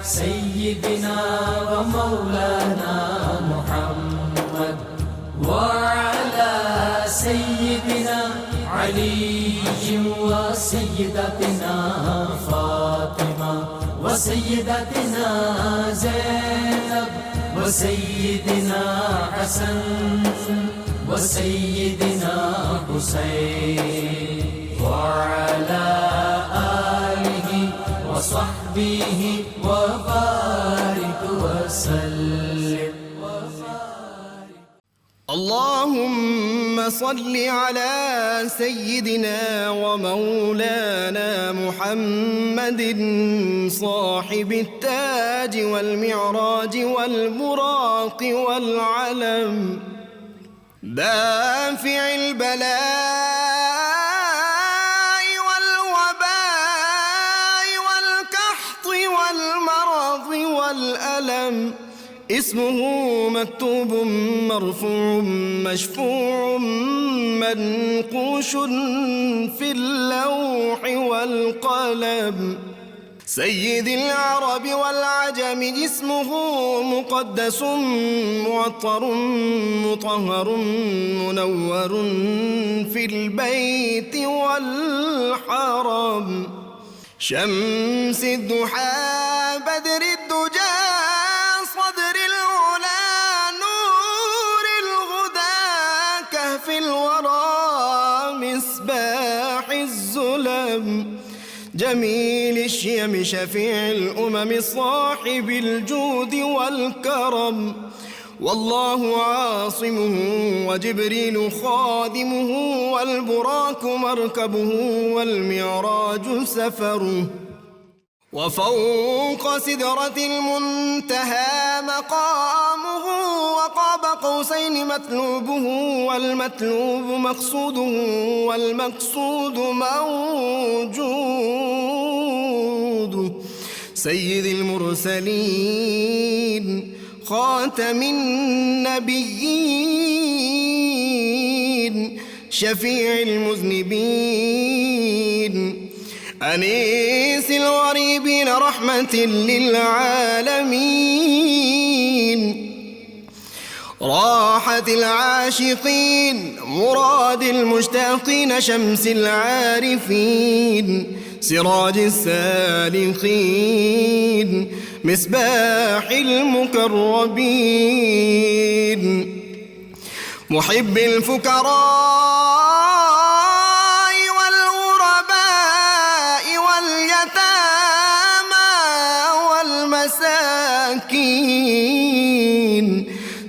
سيدنا ومولانا محمد وعلى سيدنا علي وسيدتنا فاطمة وسيدتنا زينب وسيدنا حسن وسيدنا حسين وعلى آله وصحبه وبارك وسلم. اللهم صل على سيدنا ومولانا محمد صاحب التاج والمعراج والبراق والعلم دافع البلاء والوباء والقحط والمرض والألم اسمه مكتوب مرفوع مشفوع منقوش في اللوح والقلم سيد العرب والعجم جسمه مقدس معطر مطهر منور في البيت والحرم شمس الضحى بدر الدجى صدر العلا نور الهدى كهف الورى مصباح الظلم جميل الشيم شفيع الأمم صاحب الجود والكرم والله عاصمه وجبريل خادمه والبراك مركبه والمعراج سفره وفوق سدرة المنتهى مقامه وقاب قوسين مطلوبه والمطلوب مقصوده والمقصود موجود سيد المرسلين خاتم النبيين شفيع المذنبين أنيس الغريبين رحمة للعالمين راحة العاشقين مراد المشتاقين شمس العارفين سراج السالكين مصباح المقربين محب الفقراء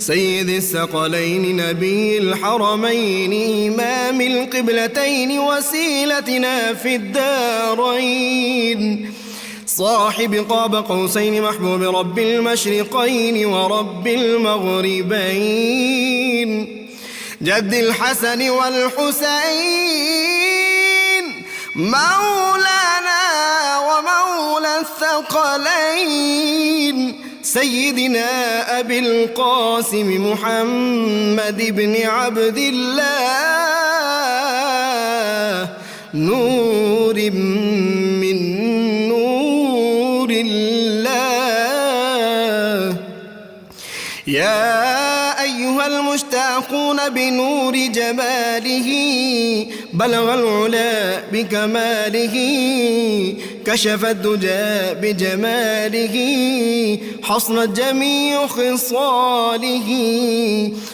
سيد الثقلين نبي الحرمين إمام القبلتين وسيلتنا في الدارين صاحب قاب قوسين محبوب رب المشرقين ورب المغربين جد الحسن والحسين مولانا ومولى الثقلين سيدنا أبي القاسم محمد بن عبد الله نور من نور الله يا أيها المشتاقون بنور جماله بلغ العلا بكماله كشف الدجى بجماله حصنت جميع خصاله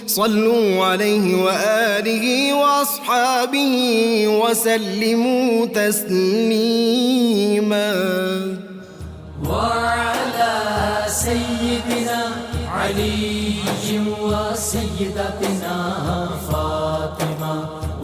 صلوا عليه وآله وأصحابه وسلموا تسليما وعلى سيدنا علي وسيدتنا فاطمة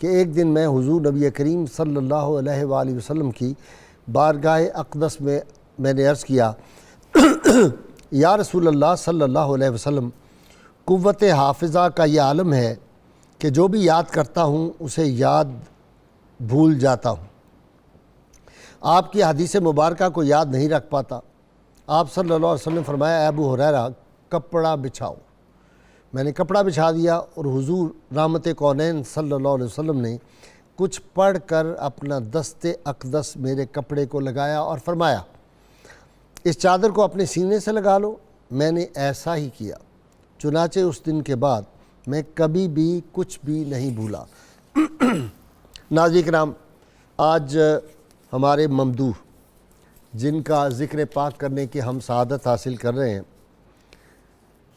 کہ ایک دن میں حضور نبی کریم صلی اللہ علیہ وآلہ وسلم کی بارگاہ اقدس میں نے عرض کیا یا رسول اللہ صلی اللہ علیہ وسلم، قوت حافظہ کا یہ عالم ہے کہ جو بھی یاد کرتا ہوں اسے یاد بھول جاتا ہوں، آپ کی حدیث مبارکہ کو یاد نہیں رکھ پاتا۔ آپ صلی اللہ علیہ وسلم نے فرمایا اے ابو ہریرہ کپڑا بچھاؤ۔ میں نے کپڑا بچھا دیا اور حضور رحمت کونین صلی اللہ علیہ وسلم نے کچھ پڑھ کر اپنا دست اقدس میرے کپڑے کو لگایا اور فرمایا اس چادر کو اپنے سینے سے لگا لو۔ میں نے ایسا ہی کیا، چنانچہ اس دن کے بعد میں کبھی بھی کچھ بھی نہیں بھولا۔ ناظرین کرام، آج ہمارے ممدوح جن کا ذکر پاک کرنے کی ہم سعادت حاصل کر رہے ہیں،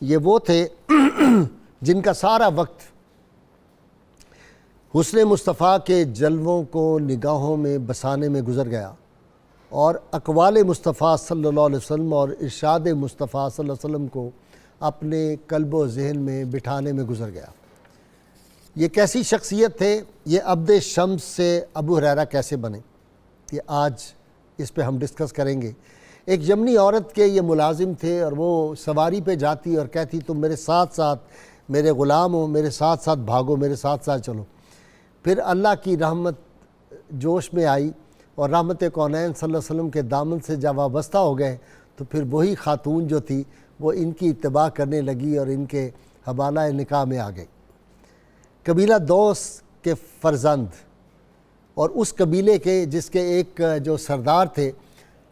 یہ وہ تھے جن کا سارا وقت حسن مصطفیٰ کے جلووں کو نگاہوں میں بسانے میں گزر گیا اور اقوال مصطفیٰ صلی اللہ علیہ وسلم اور ارشاد مصطفیٰ صلی اللہ علیہ وسلم کو اپنے قلب و ذہن میں بٹھانے میں گزر گیا۔ یہ کیسی شخصیت تھے؟ یہ عبد شمس سے ابو ہریرہ کیسے بنے؟ یہ آج اس پہ ہم ڈسکس کریں گے۔ ایک یمنی عورت کے یہ ملازم تھے اور وہ سواری پہ جاتی اور کہتی تم میرے ساتھ ساتھ میرے غلام ہو، میرے ساتھ ساتھ بھاگو، میرے ساتھ ساتھ چلو۔ پھر اللہ کی رحمت جوش میں آئی اور رحمت کونین صلی اللہ علیہ وسلم کے دامن سے جب وابستہ ہو گئے تو پھر وہی خاتون جو تھی وہ ان کی اتباع کرنے لگی اور ان کے حوالہ نکاح میں آ گئی۔ قبیلہ دوس کے فرزند اور اس قبیلے کے جس کے ایک جو سردار تھے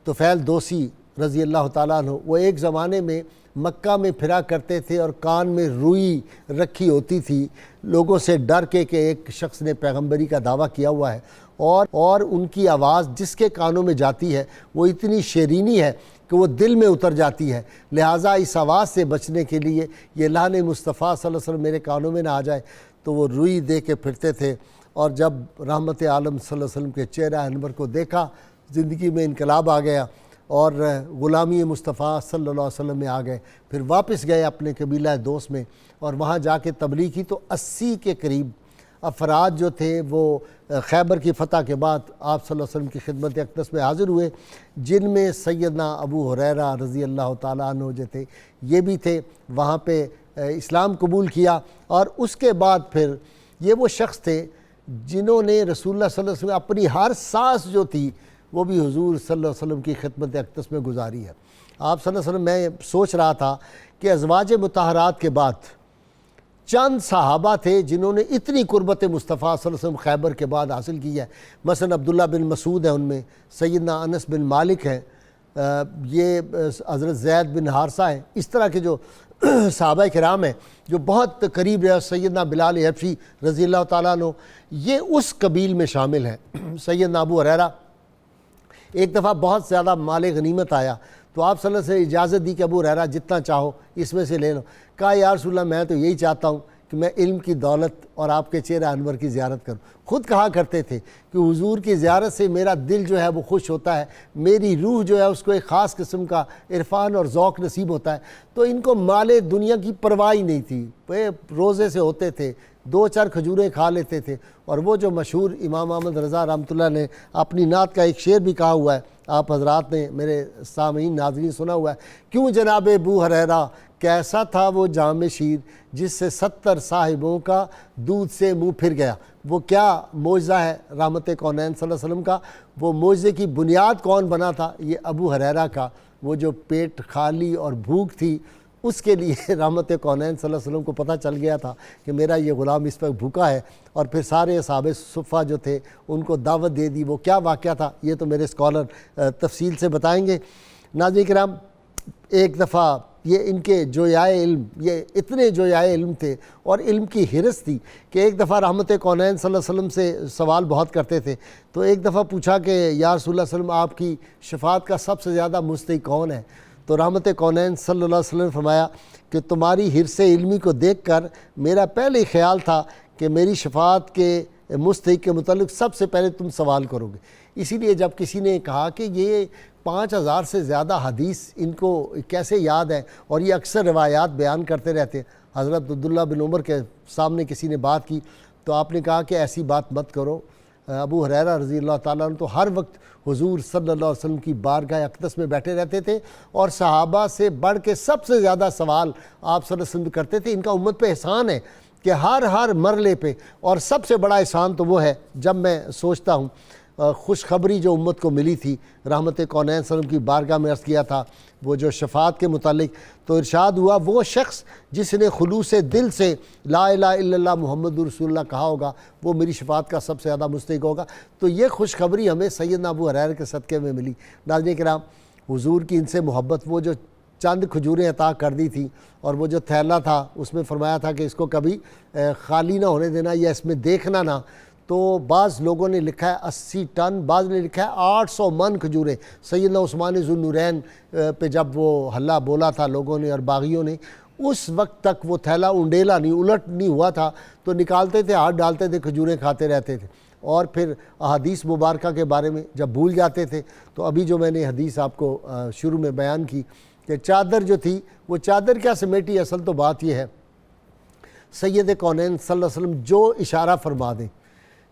طفیل دوسی رضی اللہ تعالیٰ عنہ، وہ ایک زمانے میں مکہ میں پھرا کرتے تھے اور کان میں روئی رکھی ہوتی تھی لوگوں سے ڈر کے کہ ایک شخص نے پیغمبری کا دعویٰ کیا ہوا ہے، اور ان کی آواز جس کے کانوں میں جاتی ہے وہ اتنی شیرینی ہے کہ وہ دل میں اتر جاتی ہے، لہٰذا اس آواز سے بچنے کے لیے یہ لعن مصطفیٰ صلی اللہ علیہ وسلم میرے کانوں میں نہ آ جائے تو وہ روئی دے کے پھرتے تھے۔ اور جب رحمت عالم صلی اللہ علیہ وسلم کے چہرہ انور کو دیکھا، زندگی میں انقلاب آ گیا اور غلامی مصطفیٰ صلی اللہ علیہ وسلم میں آ گئے۔ پھر واپس گئے اپنے قبیلہ دوست میں اور وہاں جا کے تبلیغ کی تو 80 کے قریب افراد جو تھے وہ خیبر کی فتح کے بعد آپ صلی اللہ علیہ وسلم کی خدمت اقدس میں حاضر ہوئے، جن میں سیدنا ابو ہریرہ رضی اللہ تعالیٰ عنہ جو تھے یہ بھی تھے، وہاں پہ اسلام قبول کیا۔ اور اس کے بعد پھر یہ وہ شخص تھے جنہوں نے رسول اللہ صلی اللہ علیہ وسلم اپنی ہر سانس جو تھی وہ بھی حضور صلی اللہ علیہ وسلم کی خدمت اقدس میں گزاری ہے۔ آپ صلی اللہ علیہ وسلم، میں سوچ رہا تھا کہ ازواج مطہرات کے بعد چند صحابہ تھے جنہوں نے اتنی قربت مصطفیٰ صلی اللہ علیہ وسلم خیبر کے بعد حاصل کی ہے۔ مثلا عبداللہ بن مسعود ہیں، ان میں سیدنا انس بن مالک ہیں، یہ حضرت زید بن حارثہ ہیں، اس طرح کے جو صحابہ کرام ہیں جو بہت قریب رہے، سیدنا بلال حبشی رضی اللہ تعالیٰ عنہ، یہ اس قبیل میں شامل ہیں۔ سیدنا ابو ہریرہ ایک دفعہ بہت زیادہ مال غنیمت آیا تو آپ صلی اللہ علیہ وسلم نے اجازت دی کہ ابو ہریرہ جتنا چاہو اس میں سے لے لو۔ کہا یا رسول اللہ میں تو یہی چاہتا ہوں کہ میں علم کی دولت اور آپ کے چہرہ انور کی زیارت کروں۔ خود کہا کرتے تھے کہ حضور کی زیارت سے میرا دل جو ہے وہ خوش ہوتا ہے، میری روح جو ہے اس کو ایک خاص قسم کا عرفان اور ذوق نصیب ہوتا ہے۔ تو ان کو مال دنیا کی پرواہ ہی نہیں تھی، روزے سے ہوتے تھے، 2-4 کھجوریں کھا لیتے تھے۔ اور وہ جو مشہور امام احمد رضا رحمۃ اللہ نے اپنی نعت کا ایک شعر بھی کہا ہوا ہے، آپ حضرات نے میرے سامعین ناظرین سنا ہوا ہے، کیوں جناب ابو ہریرہ کیسا تھا وہ جام شیر جس سے 70 صاحبوں کا دودھ سے منہ پھر گیا۔ وہ کیا معجزہ ہے رحمت کونین صلی اللہ علیہ وسلم کا، وہ معجزے کی بنیاد کون بنا تھا؟ یہ ابو ہریرہ کا وہ جو پیٹ خالی اور بھوک تھی، اس کے لیے رحمت کونین صلی اللہ علیہ وسلم کو پتہ چل گیا تھا کہ میرا یہ غلام اس وقت بھوکا ہے، اور پھر سارے اصحاب صفہ جو تھے ان کو دعوت دے دی۔ وہ کیا واقعہ تھا یہ تو میرے اسکالر تفصیل سے بتائیں گے۔ ناظرین کرام، ایک دفعہ یہ ان کے جویائے علم، یہ اتنے جویائے علم تھے اور علم کی حرص تھی کہ ایک دفعہ رحمت کونین صلی اللہ علیہ وسلم سے سوال بہت کرتے تھے۔ تو ایک دفعہ پوچھا کہ یا رسول اللہ صلی اللہ علیہ وسلم آپ کی شفاعت کا سب سے زیادہ مستحق کون ہے؟ تو رحمت کونین صلی اللہ علیہ وسلم نے فرمایا کہ تمہاری حرص علمی کو دیکھ کر میرا پہلے خیال تھا کہ میری شفاعت کے مستحق کے متعلق سب سے پہلے تم سوال کرو گے۔ اسی لیے جب کسی نے کہا کہ یہ 5000 سے زیادہ حدیث ان کو کیسے یاد ہے اور یہ اکثر روایات بیان کرتے رہتے ہیں، حضرت عبداللہ بن عمر کے سامنے کسی نے بات کی تو آپ نے کہا کہ ایسی بات مت کرو. ابو ہریرہ رضی اللہ تعالیٰ عنہ تو ہر وقت حضور صلی اللہ علیہ وسلم کی بارگاہ اقدس میں بیٹھے رہتے تھے اور صحابہ سے بڑھ کے سب سے زیادہ سوال آپ صلی اللہ علیہ وسلم کرتے تھے. ان کا امت پہ احسان ہے کہ ہر مرحلے پہ، اور سب سے بڑا احسان تو وہ ہے جب میں سوچتا ہوں خوشخبری جو امت کو ملی تھی، رحمت کونین صلی اللہ علیہ وسلم کی بارگاہ میں عرض کیا تھا وہ جو شفاعت کے متعلق، تو ارشاد ہوا وہ شخص جس نے خلوص دل سے لا الہ الا اللہ محمد رسول اللہ کہا ہوگا وہ میری شفاعت کا سب سے زیادہ مستحق ہوگا. تو یہ خوشخبری ہمیں سیدنا ابو ہریرہ کے صدقے میں ملی. ناظرین کرام، حضور کی ان سے محبت، وہ جو چند کھجوریں عطا کر دی تھی اور وہ جو تھیلا تھا اس میں فرمایا تھا کہ اس کو کبھی خالی نہ ہونے دینا یا اس میں دیکھنا نہ. تو بعض لوگوں نے لکھا ہے 80 ٹن، بعض نے لکھا ہے 800 من کھجوریں. سیدنا عثمان ذو النورین پہ جب وہ حلہ بولا تھا لوگوں نے اور باغیوں نے، اس وقت تک وہ تھیلا انڈیلا نہیں، الٹ نہیں ہوا تھا، تو نکالتے تھے، ہاتھ ڈالتے تھے، کھجوریں کھاتے رہتے تھے. اور پھر احادیث مبارکہ کے بارے میں جب بھول جاتے تھے، تو ابھی جو میں نے حدیث آپ کو شروع میں بیان کی کہ چادر جو تھی وہ چادر کیا سمیٹی، اصل تو بات یہ ہے سید کونین صلی اللہ علیہ وسلم جو اشارہ فرما دیں،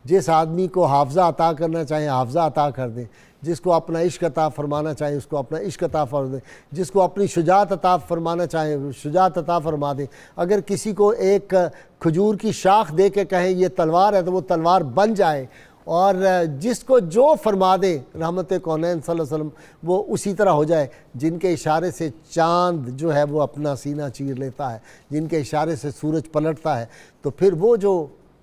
جس آدمی کو حافظہ عطا کرنا چاہیں حافظہ عطا کر دیں، جس کو اپنا عشق عطا فرمانا چاہیں اس کو اپنا عشق عطا فرما دیں، جس کو اپنی شجاعت عطا فرمانا چاہیں شجاعت عطا فرما دیں. اگر کسی کو ایک کھجور کی شاخ دے کے کہیں یہ تلوار ہے تو وہ تلوار بن جائے، اور جس کو جو فرما دے رحمت کونین صلی اللہ علیہ وسلم وہ اسی طرح ہو جائے. جن کے اشارے سے چاند جو ہے وہ اپنا سینہ چیر لیتا ہے، جن کے اشارے سے سورج پلٹتا ہے، تو پھر وہ جو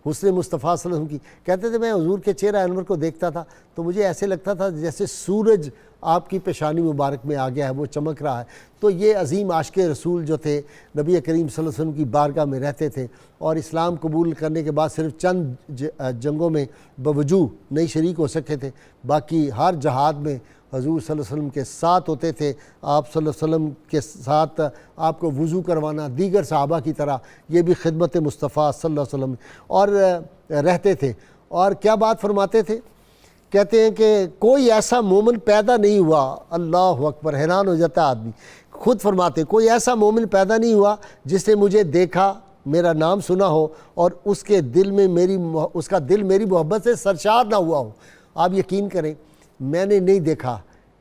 حسن مصطفیٰ صلی اللہ علیہ وسلم کی کہتے تھے، میں حضور کے چہرہ انور کو دیکھتا تھا تو مجھے ایسے لگتا تھا جیسے سورج آپ کی پیشانی مبارک میں آ گیا ہے، وہ چمک رہا ہے. تو یہ عظیم عاشق رسول جو تھے نبی کریم صلی اللہ علیہ وسلم کی بارگاہ میں رہتے تھے، اور اسلام قبول کرنے کے بعد صرف چند جنگوں میں بوجوہ نہیں شریک ہو سکے تھے، باقی ہر جہاد میں حضور صلی اللہ علیہ وسلم کے ساتھ ہوتے تھے. آپ صلی اللہ علیہ وسلم کے ساتھ آپ کو وضو کروانا دیگر صحابہ کی طرح، یہ بھی خدمت مصطفیٰ صلی اللہ علیہ وسلم اور رہتے تھے. اور کیا بات فرماتے تھے، کہتے ہیں کہ کوئی ایسا مومن پیدا نہیں ہوا، اللہ اکبر، حیران ہو جاتا ہے آدمی. خود فرماتے کوئی ایسا مومن پیدا نہیں ہوا جس نے مجھے دیکھا، میرا نام سنا ہو اور اس کا دل میری محبت سے سرشار نہ ہوا ہو. آپ یقین کریں میں نے نہیں دیکھا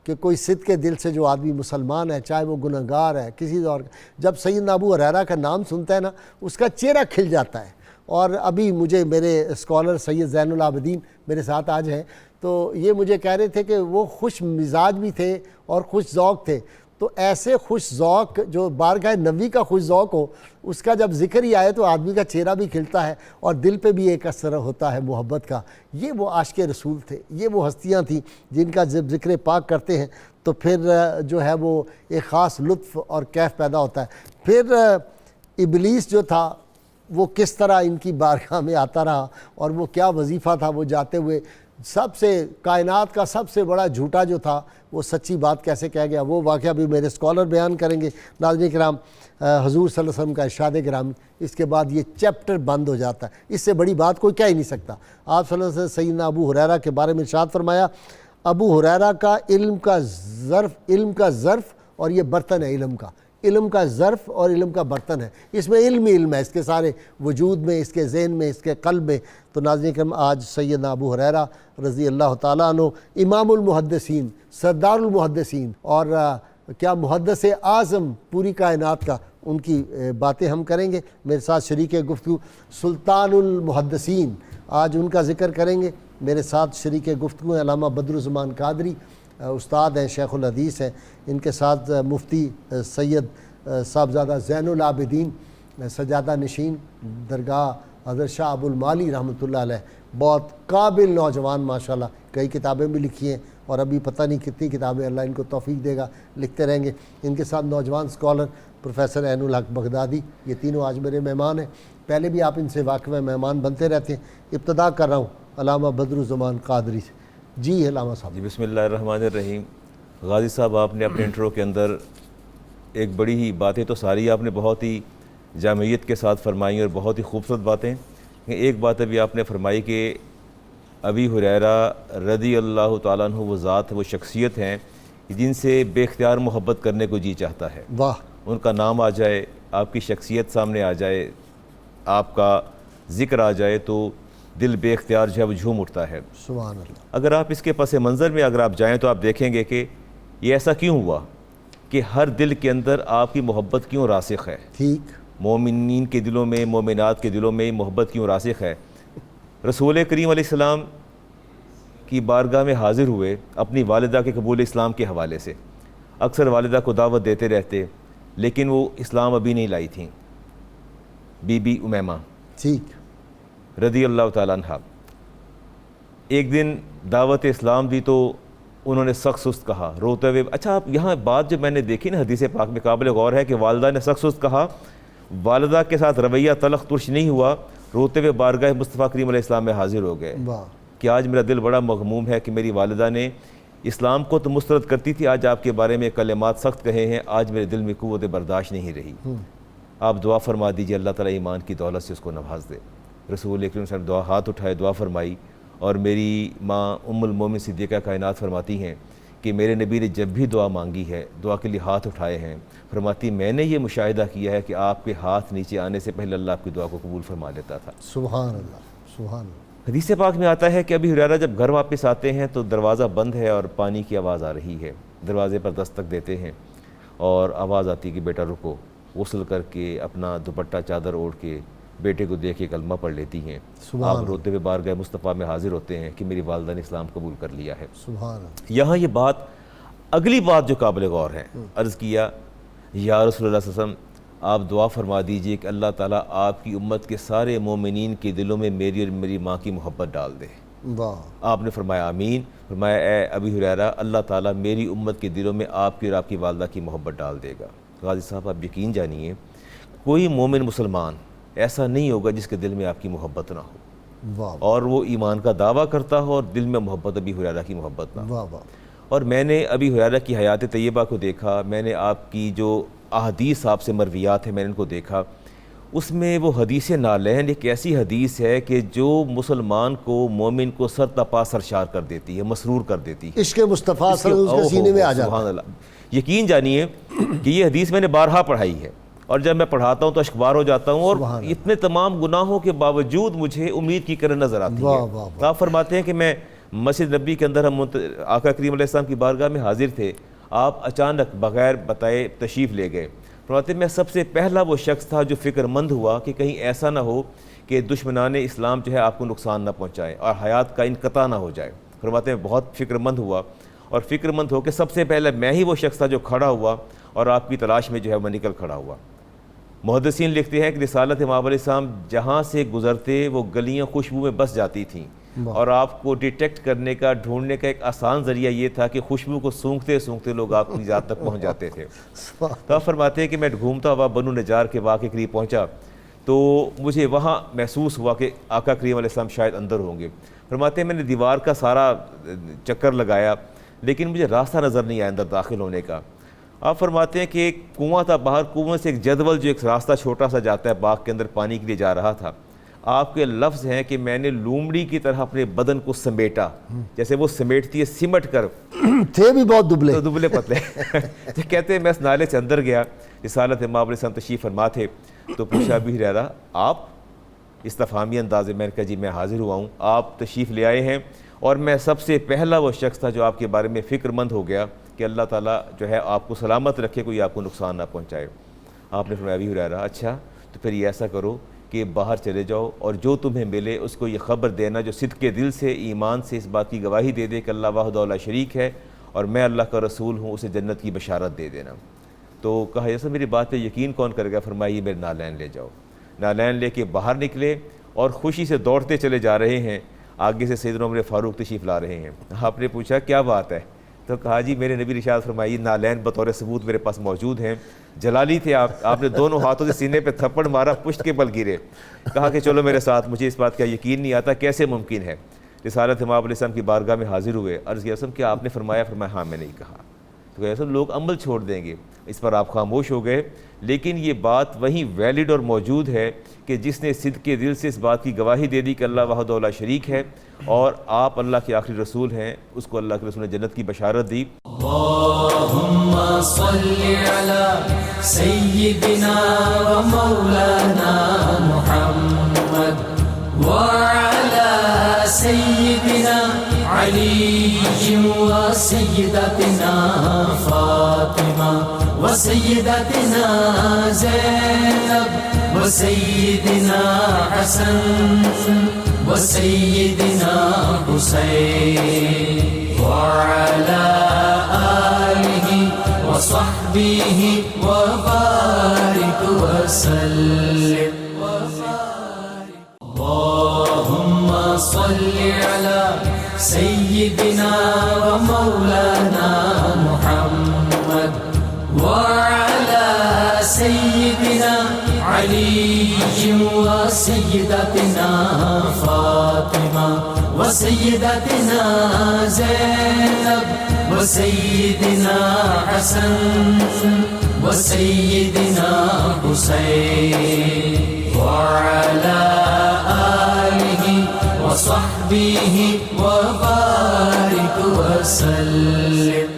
کہ کوئی صدق کے دل سے جو آدمی مسلمان ہے، چاہے وہ گنہگار ہے کسی دور کا، جب سیدنا ابو ہریرہ کا نام سنتا ہے نا اس کا چہرہ کھل جاتا ہے. اور ابھی مجھے میرے اسکالر سید زین العابدین میرے ساتھ آج ہیں، تو یہ مجھے کہہ رہے تھے کہ وہ خوش مزاج بھی تھے اور خوش ذوق تھے. تو ایسے خوش ذوق جو بارگاہ نبی کا خوش ذوق ہو، اس کا جب ذکر ہی آئے تو آدمی کا چہرہ بھی کھلتا ہے اور دل پہ بھی ایک اثر ہوتا ہے محبت کا. یہ وہ عاشق رسول تھے، یہ وہ ہستیاں تھیں جن کا جب ذکر پاک کرتے ہیں تو پھر جو ہے وہ ایک خاص لطف اور کیف پیدا ہوتا ہے. پھر ابلیس جو تھا وہ کس طرح ان کی بارگاہ میں آتا رہا اور وہ کیا وظیفہ تھا، وہ جاتے ہوئے سب سے کائنات کا سب سے بڑا جھوٹا جو تھا وہ سچی بات کیسے کہہ گیا، وہ واقعہ بھی میرے اسکالر بیان کریں گے. ناظرین کرام، حضور صلی اللہ علیہ وسلم کا ارشاد گرامی، اس کے بعد یہ چیپٹر بند ہو جاتا ہے. اس سے بڑی بات کوئی کہہ ہی نہیں سکتا. آپ صلی اللہ علیہ وسلم سیدنا ابو ہریرہ کے بارے میں ارشاد فرمایا، ابو ہریرہ کا علم کا ظرف اور یہ برتن ہے علم کا ظرف اور علم کا برتن ہے. اس میں علم ہے، اس کے سارے وجود میں، اس کے ذہن میں، اس کے قلب میں. تو ناظرین کرام، آج سیدنا ابو ہریرہ رضی اللہ تعالیٰ عنہ امام المحدثین، سردار المحدثین اور کیا محدث اعظم پوری کائنات کا، ان کی باتیں ہم کریں گے. میرے ساتھ شریک گفتگو سلطان المحدثین، آج ان کا ذکر کریں گے. میرے ساتھ شریک گفتگو ہیں علامہ بدرالزمان قادری، استاد ہیں، شیخ الحدیث ہیں. ان کے ساتھ مفتی سید صاحبزادہ زین العابدین، سجادہ نشین درگاہ حضرت شاہ ابو المالی رحمۃ اللہ علیہ، بہت قابل نوجوان ماشاءاللہ، کئی کتابیں بھی لکھی ہیں اور ابھی پتہ نہیں کتنی کتابیں اللہ ان کو توفیق دے گا لکھتے رہیں گے. ان کے ساتھ نوجوان اسکالر پروفیسر عین الحق بغدادی، یہ تینوں آج میرے مہمان ہیں. پہلے بھی آپ ان سے واقف مہمان بنتے رہتے ہیں. ابتدا کر رہا ہوں علامہ بدرالزمان قادری سے. جی علامہ صاحب. جی بسم اللہ الرحمن الرحیم. غازی صاحب، آپ نے اپنے انٹرو کے اندر ایک بڑی ہی باتیں تو ساری آپ نے بہت ہی جامعیت کے ساتھ فرمائی اور بہت ہی خوبصورت باتیں. ایک بات ابھی آپ نے فرمائی کہ ابی ہریرہ رضی اللہ تعالیٰ عنہ وہ ذات، وہ شخصیت ہیں جن سے بے اختیار محبت کرنے کو جی چاہتا ہے. واہ. ان کا نام آ جائے، آپ کی شخصیت سامنے آ جائے، آپ کا ذکر آ جائے تو دل بے اختیار جو ہے وہ جھوم اٹھتا ہے۔ سبحان اللہ۔ اگر آپ اس کے پس منظر میں اگر آپ جائیں تو آپ دیکھیں گے کہ یہ ایسا کیوں ہوا کہ ہر دل کے اندر آپ کی محبت کیوں راسخ ہے، ٹھیک۔ مومنین کے دلوں میں، مومنات کے دلوں میں محبت کیوں راسخ ہے۔ رسول کریم علیہ السلام کی بارگاہ میں حاضر ہوئے اپنی والدہ کے قبول اسلام کے حوالے سے، اکثر والدہ کو دعوت دیتے رہتے، لیکن وہ اسلام ابھی نہیں لائی تھیں، بی بی امیمہ ٹھیک۔ رضی اللہ تعالیٰ عنہ۔ ایک دن دعوت اسلام دی تو انہوں نے سخت سست کہا روتے ہوئے۔ اچھا، آپ یہاں بات جو میں نے دیکھی نا حدیث پاک میں قابل غور ہے کہ والدہ نے سخت سست کہا، والدہ کے ساتھ رویہ تلخ ترش نہیں ہوا، روتے ہوئے بارگاہ مصطفیٰ کریم علیہ السلام میں حاضر ہو گئے واہ۔ کہ آج میرا دل بڑا مغموم ہے کہ میری والدہ نے اسلام کو تو مسترد کرتی تھی، آج آپ کے بارے میں کلمات سخت کہے ہیں، آج میرے دل میں قوت برداشت نہیں رہی، آپ دعا فرما دیجئے اللہ تعالیٰ ایمان کی دولت سے اس کو نواز دے۔ رسول اکرم صلی اللہ علیہ وسلم دعا ہاتھ اٹھائے، دعا فرمائی، اور میری ماں ام المومن صدیقہ کائنات فرماتی ہیں کہ میرے نبی نے جب بھی دعا مانگی ہے، دعا کے لیے ہاتھ اٹھائے ہیں، فرماتی میں نے یہ مشاہدہ کیا ہے کہ آپ کے ہاتھ نیچے آنے سے پہلے اللہ آپ کی دعا کو قبول فرما لیتا تھا۔ سبحان اللہ، سبحان اللہ۔ حدیث پاک میں آتا ہے کہ ابی ہریرہ جب گھر واپس آتے ہیں تو دروازہ بند ہے اور پانی کی آواز آ رہی ہے، دروازے پر دستک دیتے ہیں اور آواز آتی کہ بیٹا رکو، غسل کر کے اپنا دوپٹہ چادر اوڑھ کے بیٹے کو دیکھ کے کلمہ پڑھ لیتی ہیں۔ آپ روتے ہوئے بارگاہ مصطفیٰ میں حاضر ہوتے ہیں کہ میری والدہ نے اسلام قبول کر لیا ہے۔ سبحان اللہ۔ یہاں یہ بات، اگلی بات جو قابل غور ہے، عرض کیا یا رسول اللہ صلی اللہ علیہ وسلم آپ دعا فرما دیجئے کہ اللہ تعالیٰ آپ کی امت کے سارے مومنین کے دلوں میں میری اور میری ماں کی محبت ڈال دے۔ واہ۔ آپ نے فرمایا آمین۔ فرمایا اے ابی ہریرہ اللہ تعالیٰ میری امت کے دلوں میں آپ کی اور آپ کی والدہ کی محبت ڈال دے گا۔ غازی صاحب آپ یقین جانیے کوئی مومن مسلمان ایسا نہیں ہوگا جس کے دل میں آپ کی محبت نہ ہو، واہ اور وہ ایمان کا دعویٰ کرتا ہو اور دل میں محبت ابی ہریرہ کی محبت نہ ہو۔ واہ واہ۔ اور میں نے ابی ہریرہ کی حیات طیبہ کو دیکھا، میں نے آپ کی جو احادیث آپ سے مرویات ہیں میں نے ان کو دیکھا، اس میں وہ حدیث نالین ایک ایسی حدیث ہے کہ جو مسلمان کو، مومن کو سر تپا سرشار کر دیتی ہے، مسرور کر دیتی ہے۔ عشق مصطفیٰ صلی اللہ علیہ وسلم اس کے سینے میں آ جاتا ہے۔ سبحان اللہ۔ یقین جانیے کہ یہ حدیث میں نے بارہا پڑھائی ہے، اور جب میں پڑھاتا ہوں تو اشکبار ہو جاتا ہوں، اور اتنے تمام گناہوں کے باوجود مجھے امید کی کرن نظر آتی ہے۔ آپ فرماتے ہیں کہ میں مسجد نبی کے اندر ہم آقا کریم علیہ السلام کی بارگاہ میں حاضر تھے، آپ اچانک بغیر بتائے تشریف لے گئے۔ فرماتے ہیں میں سب سے پہلا وہ شخص تھا جو فکر مند ہوا کہ کہیں ایسا نہ ہو کہ دشمنان اسلام جو ہے آپ کو نقصان نہ پہنچائے اور حیات کا انقطاع نہ ہو جائے۔ فرماتے ہیں بہت فکر مند ہوا، اور فکر مند ہو کہ سب سے پہلے میں ہی وہ شخص تھا جو کھڑا ہوا اور آپ کی تلاش میں جو ہے وہ نکل کھڑا ہوا۔ محدثین لکھتے ہیں کہ رسالت امام علیہ السلام جہاں سے گزرتے وہ گلیاں خوشبو میں بس جاتی تھیں، اور آپ کو ڈیٹیکٹ کرنے کا، ڈھونڈنے کا ایک آسان ذریعہ یہ تھا کہ خوشبو کو سونگھتے سونگھتے لوگ آپ کی ذات تک پہنچ جاتے تھے۔ تو آپ فرماتے ہیں کہ میں گھومتا ہوا بنو نجار کے واقعے کے قریب پہنچا تو مجھے وہاں محسوس ہوا کہ آقا کریم علیہ السلام شاید اندر ہوں گے۔ فرماتے ہیں میں نے دیوار کا سارا چکر لگایا لیکن مجھے راستہ نظر نہیں آیا اندر داخل ہونے کا۔ آپ فرماتے ہیں کہ ایک کنواں تھا باہر، کنویں سے ایک جدول جو ایک راستہ چھوٹا سا جاتا ہے باغ کے اندر پانی کے لیے جا رہا تھا۔ آپ کے لفظ ہیں کہ میں نے لومڑی کی طرح اپنے بدن کو سمیٹا، جیسے وہ سمیٹتی ہے سمٹ کر، تھے بھی بہت دبلے دبلے پتلے۔ تو کہتے ہیں میں اس نالے سے اندر گیا، رسالت امام علیہ السلام تشریف فرما تھے، تو پوچھا ابی ہریرہ آپ؟ استفہامی انداز میں نے کہا جی میں حاضر ہوا ہوں، آپ تشریف لے آئے ہیں، اور میں سب سے پہلا وہ شخص تھا جو آپ کے بارے میں فکر مند ہو گیا کہ اللہ تعالیٰ جو ہے آپ کو سلامت رکھے، کوئی آپ کو نقصان نہ پہنچائے۔ آپ نے فرمایا ابی ہریرہ اچھا تو پھر یہ ایسا کرو کہ باہر چلے جاؤ اور جو تمہیں ملے اس کو یہ خبر دینا جو صدق کے دل سے، ایمان سے اس بات کی گواہی دے دے کہ اللہ وحدہ لا شریک ہے اور میں اللہ کا رسول ہوں، اسے جنت کی بشارت دے دینا۔ تو کہا جیسا میری بات پہ یقین کون کرے گا؟ فرمایا یہ میرے نالین لے جاؤ۔ نالین لے کے باہر نکلے اور خوشی سے دوڑتے چلے جا رہے ہیں، آگے سے سیدنا عمر فاروق تشریف لا رہے ہیں۔ آپ نے پوچھا کیا بات ہے؟ تو کہا جی میرے نبی ارشاد فرمائی نالین بطور ثبوت میرے پاس موجود ہیں، جلالی تھے آپ نے دونوں ہاتھوں سے سینے پہ تھپڑ مارا، پشت کے بل گرے۔ کہا کہ چلو میرے ساتھ، مجھے اس بات کا یقین نہیں آتا کیسے ممکن ہے۔ رسالت امام علیہ السلام کی بارگاہ میں حاضر ہوئے، عرض کیا رسول کیا آپ نے فرمایا؟ فرمایا ہاں میں نے کہا۔ تو کہا رسول لوگ عمل چھوڑ دیں گے، اس پر آپ خاموش ہو گئے، لیکن یہ بات وہیں ویلڈ اور موجود ہے کہ جس نے صدق کے دل سے اس بات کی گواہی دے دی کہ اللہ وحدہ لا شریک ہے اور آپ اللہ کے آخری رسول ہیں، اس کو اللہ کے رسول نے جنت کی بشارت دی۔ اللہم صلی علی سیدنا و مولانا محمد سيدنا علي وسيدتنا فاطمة وسيدتنا زينب وسيدنا حسن وسيدنا حسين وعلى آله وصحبه وبارك وسلم. اللهم صل على سيدنا ومولانا محمد وعلى سيدنا علي وسيدتنا فاطمة وسيدتنا زينب وسيدنا حسن وسيدنا حسين وعلى آله وصحبه وبارك وسلم.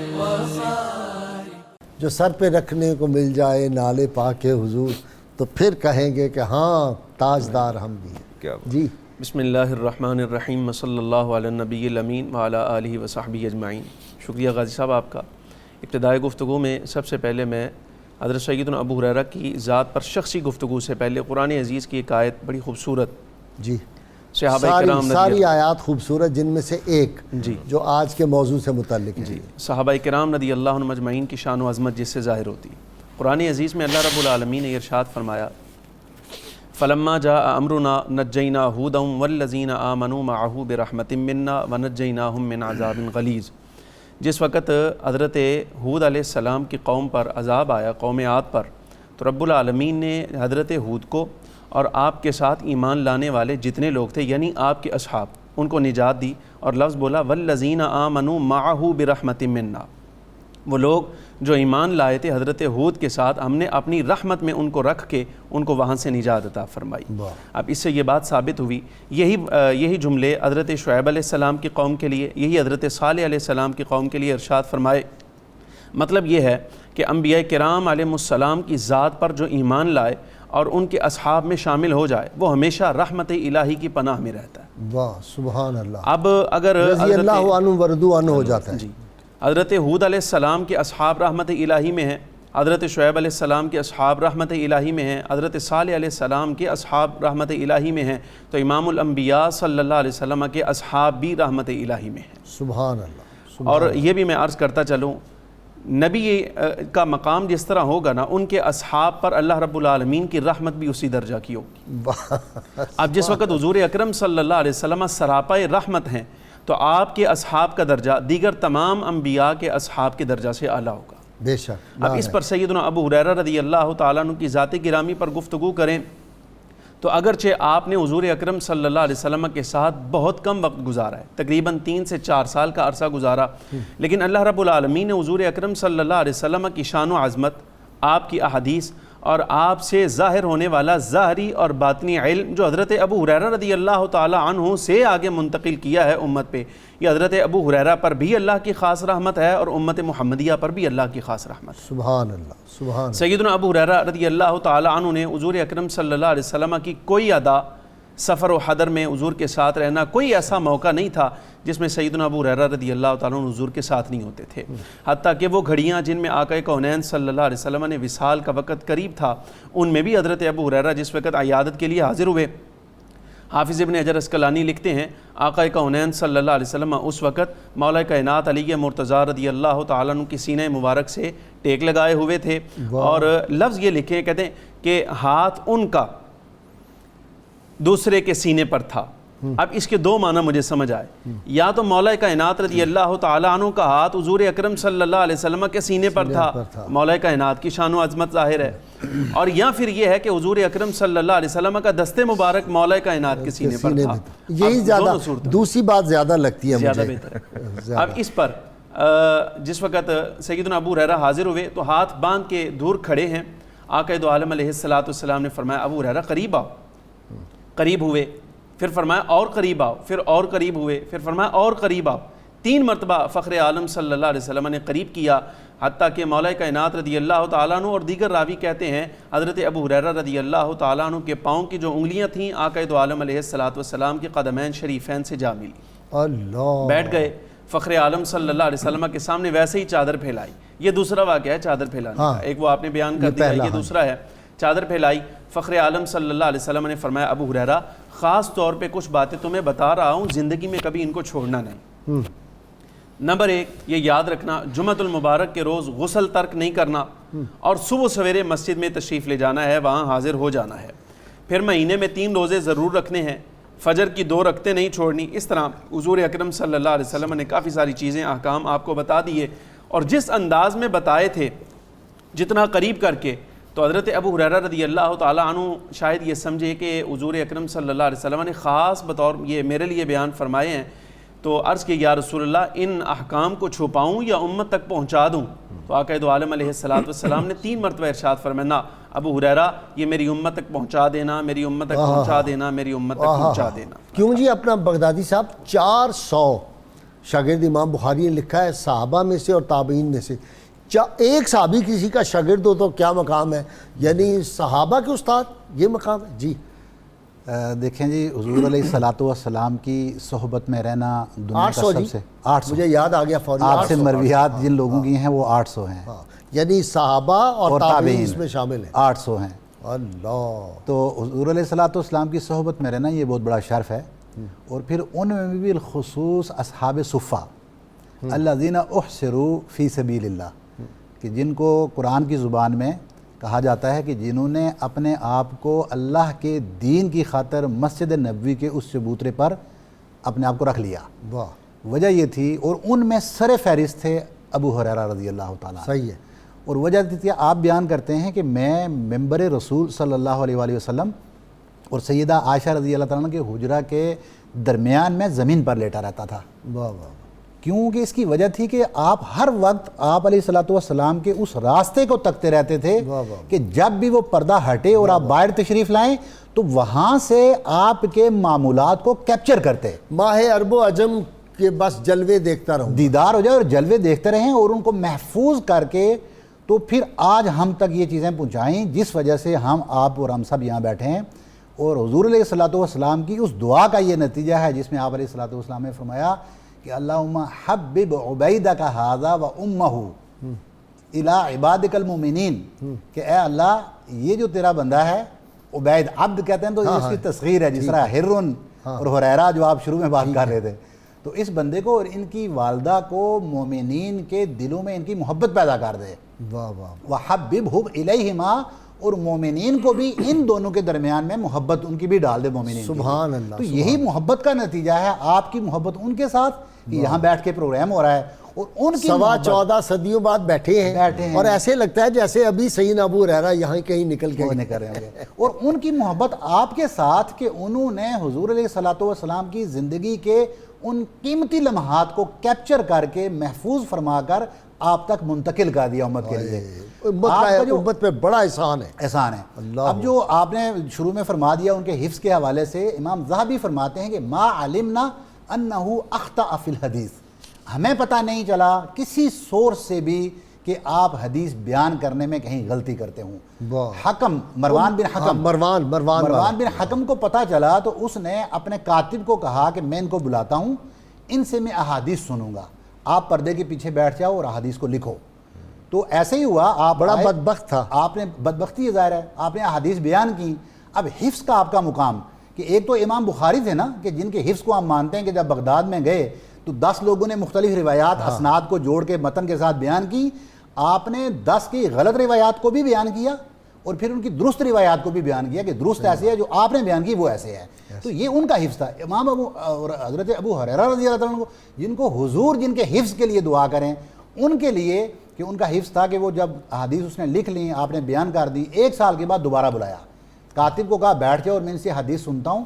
جو سر پہ رکھنے کو مل جائے نالے پاک حضور تو پھر کہیں گے کہ ہاں تاجدار ہم بھی ہیں. کیا جی بسم اللہ الرحمن الرحیم صلی اللہ علیہ نبی الامین وعلی آلہ وصحبہ اجمعین. شکریہ غازی صاحب آپ کا. ابتدائی گفتگو میں سب سے پہلے میں حضرت سیدنا ابو ہریرہ کی ذات پر شخصی گفتگو سے پہلے قرآن عزیز کی ایک آیت بڑی خوبصورت جی صحابہ کرام ساری آیات خوبصورت جن میں سے ایک جی جو آج کے موضوع سے متعلق ہے جی صحابہ کرام رضی اللہ عنہم اجمعین کی شان و عظمت جس سے ظاہر ہوتی. قرآن عزیز میں اللہ رب العالمین نے ارشاد فرمایا فلما جاء امرنا نجینا ہودا والذین آمنوا معه برحمت منا ونجیناہم من عذاب غلیظ. جس وقت حضرت ہود علیہ السلام کی قوم پر عذاب آیا، قوم عاد پر، تو رب العالمین نے حضرت ہود کو اور آپ کے ساتھ ایمان لانے والے جتنے لوگ تھے یعنی آپ کے اصحاب ان کو نجات دی، اور لفظ بولا والذین آمنوا معه برحمت منا. وہ لوگ جو ایمان لائے تھے حضرت ہود کے ساتھ، ہم نے اپنی رحمت میں ان کو رکھ کے ان کو وہاں سے نجات عطا فرمائی. اب اس سے یہ بات ثابت ہوئی، یہی جملے حضرت شعیب علیہ السلام کی قوم کے لیے، یہی حضرت صالح علیہ السلام کی قوم کے لیے ارشاد فرمائے. مطلب یہ ہے کہ انبیاء کرام علیہ السلام کی ذات پر جو ایمان لائے اور ان کے اصحاب میں شامل ہو جائے وہ ہمیشہ رحمت الہی کی پناہ میں رہتا ہے. واہ سبحان اللہ. اب اگر رضی اللہ عنہ ورضوا عنہ ہو جاتا ہے. جی حضرت ہود علیہ السلام کے اصحاب رحمت الہی میں ہیں، حضرت شعیب علیہ السلام کے اصحاب رحمت الہی میں ہیں، حضرت صالح علیہ السلام کے اصحاب رحمت الہی میں ہیں، تو امام الانبیاء صلی اللہ علیہ وسلم کے اصحاب بھی رحمت الہی میں ہیں. سبحان اللہ. اور یہ بھی میں عرض کرتا چلوں، نبی کا مقام جس طرح ہوگا نا، ان کے اصحاب پر اللہ رب العالمین کی رحمت بھی اسی درجہ کی ہوگی. اب جس وقت حضور اکرم صلی اللہ علیہ وسلم سراپا رحمت ہیں تو آپ کے اصحاب کا درجہ دیگر تمام انبیاء کے اصحاب کے درجہ سے اعلیٰ ہوگا. بے شک. اب اس پر سیدنا ابو ہریرہ رضی اللہ تعالیٰ عنہ کی ذات گرامی پر گفتگو کریں تو اگرچہ آپ نے حضور اکرم صلی اللہ علیہ وسلم کے ساتھ بہت کم وقت گزارا ہے، تقریباً 3 سے 4 سال کا عرصہ گزارا، لیکن اللہ رب العالمین نے حضور اکرم صلی اللہ علیہ وسلم کی شان و عظمت، آپ کی احادیث اور آپ سے ظاہر ہونے والا ظاہری اور باطنی علم جو حضرت ابو ہریرہ رضی اللہ تعالی عنہ سے آگے منتقل کیا ہے امت پہ، یہ حضرت ابو ہریرہ پر بھی اللہ کی خاص رحمت ہے اور امت محمدیہ پر بھی اللہ کی خاص رحمت ہے. سبحان اللہ. سبحان اللہ. سیدنا ابو ہریرہ رضی اللہ تعالی عنہ نے حضور اکرم صلی اللہ علیہ وسلم کی کوئی ادا، سفر و حضر میں حضور کے ساتھ رہنا، کوئی ایسا موقع نہیں تھا جس میں سیدنا ابو ہریرہ رضی اللہ تعالیٰ عنہ حضور کے ساتھ نہیں ہوتے تھے. حتیٰ کہ وہ گھڑیاں جن میں آقا کونین صلی اللہ علیہ وسلم نے وصال کا وقت قریب تھا، ان میں بھی حضرت ابو ہریرہ جس وقت عیادت کے لیے حاضر ہوئے، حافظ ابن حجر اسقلانی لکھتے ہیں آقا کونین صلی اللہ علیہ وسلم اس وقت مولا کائنات علی مرتضیٰ رضی اللہ تعالیٰ عنہ کی سینہ مبارک سے ٹیک لگائے ہوئے تھے، اور لفظ یہ لکھے کہتے ہیں کہ ہاتھ ان کا دوسرے کے سینے پر تھا. اب اس کے 2 معنی مجھے سمجھ آئے، یا تو مولا کائنات رضی اللہ تعالیٰ عنہ کا ہاتھ حضور اکرم صلی اللہ علیہ وسلم کے سینے پر تھا، مولا کائنات کی شان و عظمت ظاہر ہے، اور یا پھر یہ ہے کہ حضور اکرم صلی اللہ علیہ وسلم کا دست مبارک مولا کائنات کے سینے پر تھا. یہی زیادہ دوسری بات زیادہ لگتی ہے زیادہ مجھے. بہتر. اب اس پر جس وقت سیدنا ابو ہریرہ حاضر ہوئے تو ہاتھ باندھ کے دور کھڑے ہیں، آقا دو عالم علیہ السلام نے فرمایا ابو ہریرہ قریب آؤ. قریب ہوئے، پھر فرمایا اور قریب آؤ، پھر اور قریب ہوئے، پھر فرمایا اور قریب آؤ. 3 مرتبہ فخر عالم صلی اللہ علیہ وسلم نے قریب کیا. حتیٰ کہ مولا کائنات رضی اللہ تعالیٰ عنہ اور دیگر راوی کہتے ہیں حضرت ابو ہریرہ رضی اللہ تعالیٰ عنہ کے پاؤں کی جو انگلیاں تھیں آقا دو عالم علیہ السلام کے قدمین شریفین سے جا ملی. اللہ. بیٹھ گئے, فخر عالم صلی اللہ علیہ وسلم کے سامنے ویسے ہی چادر پھیلائی. یہ دوسرا واقعہ ہے چادر پھیلانے کا, ایک وہ آپ نے بیان کر دیا, یہ دوسرا ہے چادر پھیلائی. فخر عالم صلی اللہ علیہ وسلم نے فرمایا ابو ہریرہ خاص طور پہ کچھ باتیں تمہیں بتا رہا ہوں, زندگی میں کبھی ان کو چھوڑنا نہیں. نمبر 1 یہ یاد رکھنا, جمعۃ المبارک کے روز غسل ترک نہیں کرنا اور صبح سویرے مسجد میں تشریف لے جانا ہے, وہاں حاضر ہو جانا ہے. پھر مہینے میں 3 روزے ضرور رکھنے ہیں, فجر کی 2 رکعتیں نہیں چھوڑنی. اس طرح حضور اکرم صلی اللہ علیہ وسلم نے کافی ساری چیزیں احکام آپ کو بتا دیے, اور جس انداز میں بتائے تھے جتنا قریب کر کے, تو حضرت ابو ہریرہ رضی اللہ تعالیٰ عنہ شاید یہ سمجھے کہ حضور اکرم صلی اللہ علیہ وسلم نے خاص بطور یہ میرے لیے بیان فرمائے ہیں. تو عرض کہ یا رسول اللہ ان احکام کو چھپاؤں یا امت تک پہنچا دوں؟ تو آقا دو عالم علیہ السلام نے 3 مرتبہ ارشاد فرمایا, نا ابو ہریرہ یہ میری امت تک پہنچا دینا, میری امت تک پہنچا دینا, میری امت تک پہنچا دینا. کیوں جی اپنا بغدادی صاحب 400 شاگرد امام بخاری نے لکھا ہے, صحابہ میں سے اور تابعین میں سے ایک صحابی کسی کا شاگرد ہو تو کیا مقام ہے, یعنی صحابہ کے استاد یہ مقام ہے. جی دیکھیں جی, حضور علیہ السلام کی صحبت میں رہنا دنیا کا سب سے 800, مجھے یاد آ گیا فوری, آپ سے مرویات جن لوگوں کی ہیں وہ 800 ہیں, یعنی صحابہ اور تابعین اس میں شامل ہیں 800 ہیں. اللہ. تو حضور علیہ السلام کی صحبت میں رہنا یہ بہت بڑا شرف ہے. اور پھر ان میں بھی بالخصوص اصحاب صفہ الذین احصروا فی سبیل اللہ, کہ جن کو قرآن کی زبان میں کہا جاتا ہے کہ جنہوں نے اپنے آپ کو اللہ کے دین کی خاطر مسجد نبوی کے اس چبوترے پر اپنے آپ کو رکھ لیا. واہ. وجہ یہ تھی, اور ان میں سر فہرست تھے ابو ہریرہ رضی اللہ تعالیٰ. صحیح ہے. اور وجہ تھی, آپ بیان کرتے ہیں کہ میں ممبر رسول صلی اللہ علیہ وآلہ وسلم اور سیدہ عائشہ رضی اللہ تعالیٰ کے حجرہ کے درمیان میں زمین پر لیٹا رہتا تھا. واہ واہ. کیونکہ اس کی وجہ تھی کہ آپ ہر وقت آپ علیہ السلام کے اس راستے کو تکتے رہتے تھے کہ جب بھی وہ پردہ ہٹے اور آپ باہر تشریف لائیں تو وہاں سے آپ کے معمولات کو کیپچر کرتے. ماہ عرب و عجم کے بس جلوے دیکھتا رہوں, دیدار ہو جائے اور جلوے دیکھتے رہیں اور ان کو محفوظ کر کے تو پھر آج ہم تک یہ چیزیں پہنچائیں جس وجہ سے ہم آپ اور ہم سب یہاں بیٹھے ہیں. اور حضور علیہ السلام کی اس دعا کا یہ نتیجہ ہے جس میں آپ علیہ السلام نے فرمایا کہ اللہم حبب عبیدک ھذا و امہ الی عبادک المؤمنین, کہ اے اللہ یہ جو تیرا بندہ ہے, عبید عبد کہتے ہیں تو اس کی تصغیر ہے, جس طرح ہرن اور ہریرہ جو آپ شروع میں بات کر رہے تھے, تو اس بندے کو اور ان کی والدہ کو مومنین کے دلوں میں ان کی محبت پیدا کر دے. واہ واہ. وحببہم الیہما, اور مومنین کو بھی ان دونوں کے درمیان میں محبت ان کی بھی ڈال دے مومنین. سبحان اللہ. تو یہی محبت کا نتیجہ ہے آپ کی محبت ان کے ساتھ, کہ یہاں بیٹھ کے پروگرام ہو رہا ہے اور ان کی 14 صدیوں بعد بیٹھے ہیں اور ایسے لگتا ہے جیسے ابھی سیدنا ابو ہریرہ یہاں کہیں نکل کے نکل رہے ہوں گے. اور ان کی محبت آپ کے ساتھ کہ انہوں نے حضور علیہ السلام کی زندگی کے ان قیمتی لمحات کو کیپچر کر کے محفوظ فرما کر آپ تک منتقل کر دیا امت کے لیے. امت پہ بڑا احسان ہے. اب جو آپ نے شروع میں فرما دیا ان کے حفظ کے حوالے سے, امام ذہبی فرماتے ہیں کہ ما علمنا انہ اخطأ فی الحدیث, ہمیں پتہ نہیں چلا کسی سورس سے بھی کہ آپ حدیث بیان کرنے میں کہیں غلطی کرتے ہوں. حکم مروان بن حکم کو پتہ چلا تو اس نے اپنے کاتب کو کہا کہ میں ان کو بلاتا ہوں, ان سے میں احادیث سنوں گا, آپ پردے کے پیچھے بیٹھ جاؤ اور احادیث کو لکھو. تو ایسے ہی ہوا, آپ بڑا بدبخت تھا, آپ نے بدبختی ظاہر ہے, آپ نے احادیث بیان کی. اب حفظ کا آپ کا مقام, کہ ایک تو امام بخاری تھے نا, کہ جن کے حفظ کو ہم مانتے ہیں کہ جب بغداد میں گئے تو 10 لوگوں نے مختلف روایات اسناد کو جوڑ کے متن کے ساتھ بیان کی, آپ نے 10 کی غلط روایات کو بھی بیان کیا اور پھر ان کی درست روایات کو بھی بیان کیا کہ درست ایسے ہے, جو آپ نے بیان کی وہ ایسے ہے. تو یہ ان کا حفظ تھا. امام حضرت ابو ہریرہ رضی اللہ عنہ جن کو حضور جن کے حفظ کے لیے دعا کریں, ان کے لیے کہ ان کا حفظ تھا کہ وہ جب حدیث اس نے لکھ لیں, آپ نے بیان کر دی, 1 سال کے بعد دوبارہ بلایا, کاتب کو کہا بیٹھ جاؤ اور میں ان سے حدیث سنتا ہوں,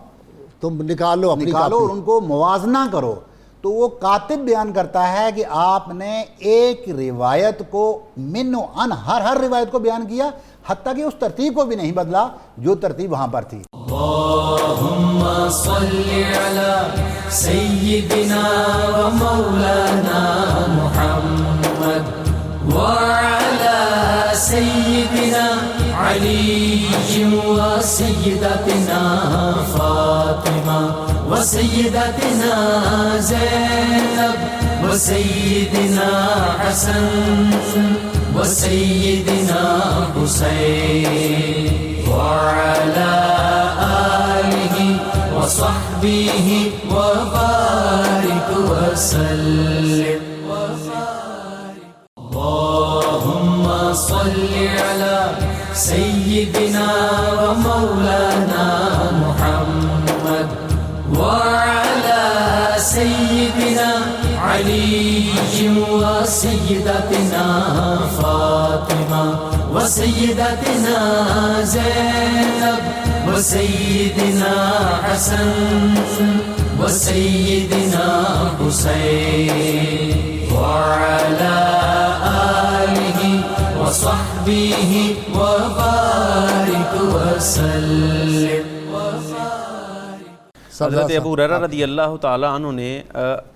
تم نکالو اور ان کو موازنہ کرو. تو وہ کاتب بیان کرتا ہے کہ آپ نے ایک روایت کو من و ان ہر روایت کو بیان کیا, حتیٰ کہ اس ترتیب کو بھی نہیں بدلا جو ترتیب وہاں پر تھی. اللہم صلی علی سیدنا و مولانا محمد وعلى سيدنا علي وسيدتنا فاطمة وسيدتنا زينب وسيدنا حسن وسيدنا حسين وعلى آله وصحبه وبارك وسلم. اللهم صل على سيدنا ومولانا محمد وعلى سيدنا علي وسيدتنا فاطمة وسيدتنا زينب وسيدنا حسن وسيدنا حسين وعلى آله وصحبه وبارك وسلم. حضرت ابو ہریرہ رضی اللہ تعالیٰ عنہ نے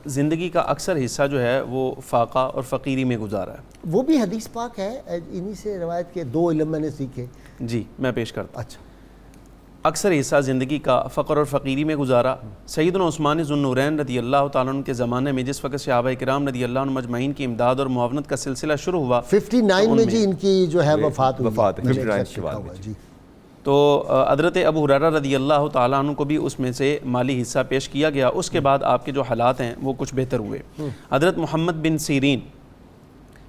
زندگی کا اکثر حصہ جو ہے وہ فاقہ اور فقیری میں گزارا ہے. وہ بھی حدیث پاک ہے انہی سے روایت کے 2 علم میں نے سیکھے. جی میں پیش کرتا ہوں. اچھا. اکثر حصہ زندگی کا فقر اور فقیری میں گزارا. سیدنا عثمان ذو النورین رضی اللہ تعالیٰ عنہ کے زمانے میں جس وقت صحابہ کرام رضی اللہ عنہ مجمعین کی امداد اور معاونت کا سلسلہ شروع ہوا 59 میں جی ان کی جو ہے وفات ہوئی. وفات 59 شوال میں جی. تو حضرت ابو ہریرہ رضی اللہ تعالیٰ عنہ کو بھی اس میں سے مالی حصہ پیش کیا گیا. اس کے بعد آپ کے جو حالات ہیں وہ کچھ بہتر ہوئے. حضرت محمد بن سیرین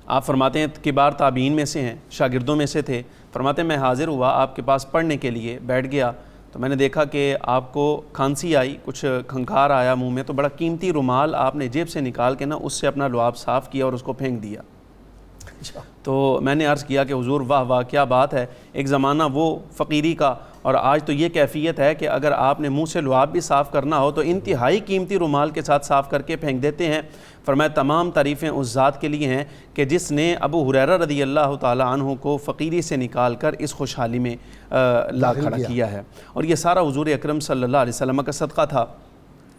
آپ فرماتے ہیں کبار تابعین میں سے ہیں, شاگردوں میں سے تھے. فرماتے ہیں میں حاضر ہوا آپ کے پاس پڑھنے کے لیے, بیٹھ گیا تو میں نے دیکھا کہ آپ کو کھانسی آئی, کچھ کھنکھار آیا منہ میں, تو بڑا قیمتی رومال آپ نے جیب سے نکال کے نا اس سے اپنا لعاب صاف کیا اور اس کو پھینک دیا. تو میں نے عرض کیا کہ حضور واہ واہ کیا بات ہے, ایک زمانہ وہ فقیری کا اور آج تو یہ کیفیت ہے کہ اگر آپ نے منہ سے لعاب بھی صاف کرنا ہو تو انتہائی قیمتی رومال کے ساتھ صاف کر کے پھینک دیتے ہیں. فرمایا تمام تعریفیں اس ذات کے لیے ہیں کہ جس نے ابو ہریرہ رضی اللہ تعالیٰ عنہ کو فقیری سے نکال کر اس خوشحالی میں لا کھڑا کیا ہے. اور یہ سارا حضور اکرم صلی اللہ علیہ وسلم کا صدقہ تھا.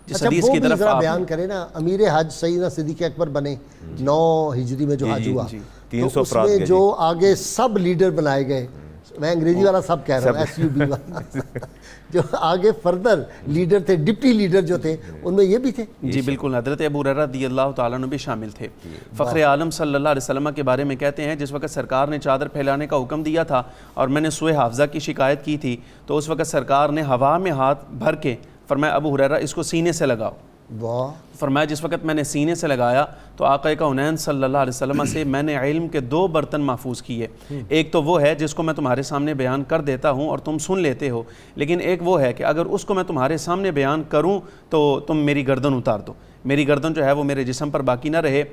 جس حدیث کی طرف آپ بیان کریں نا, امیر حج سیدنا صدیق اکبر بنے 9 ہجری میں جو حج ہوا, 300 تو اس میں جو آگے سب لیڈر بنائے گئے, میں انگریزی والا سب کہہ رہا ہوں, SUB والا, جو آگے فردر لیڈر تھے, ڈپٹی لیڈر جو تھے, ان میں یہ بھی تھے. جی بالکل. حضرت ابو ہریرہ رضی اللہ تعالیٰ عنہ بھی شامل تھے. فخر عالم صلی اللہ علیہ وسلم کے بارے میں کہتے ہیں جس وقت سرکار نے چادر پھیلانے کا حکم دیا تھا اور میں نے سوء حافظہ کی شکایت کی تھی, تو اس وقت سرکار نے ہوا میں ہاتھ بھر کے فرمایا ابو ہریرہ اس کو سینے سے لگاؤ. فرمایا جس وقت میں نے سینے سے لگایا تو آقا کونین صلی اللہ علیہ وسلم سے میں نے علم کے 2 برتن محفوظ کیے. ایک تو وہ ہے جس کو میں تمہارے سامنے بیان کر دیتا ہوں اور تم سن لیتے ہو, لیکن ایک وہ ہے کہ اگر اس کو میں تمہارے سامنے بیان کروں تو تم میری گردن اتار دو, میری گردن جو ہے وہ میرے جسم پر باقی نہ رہے.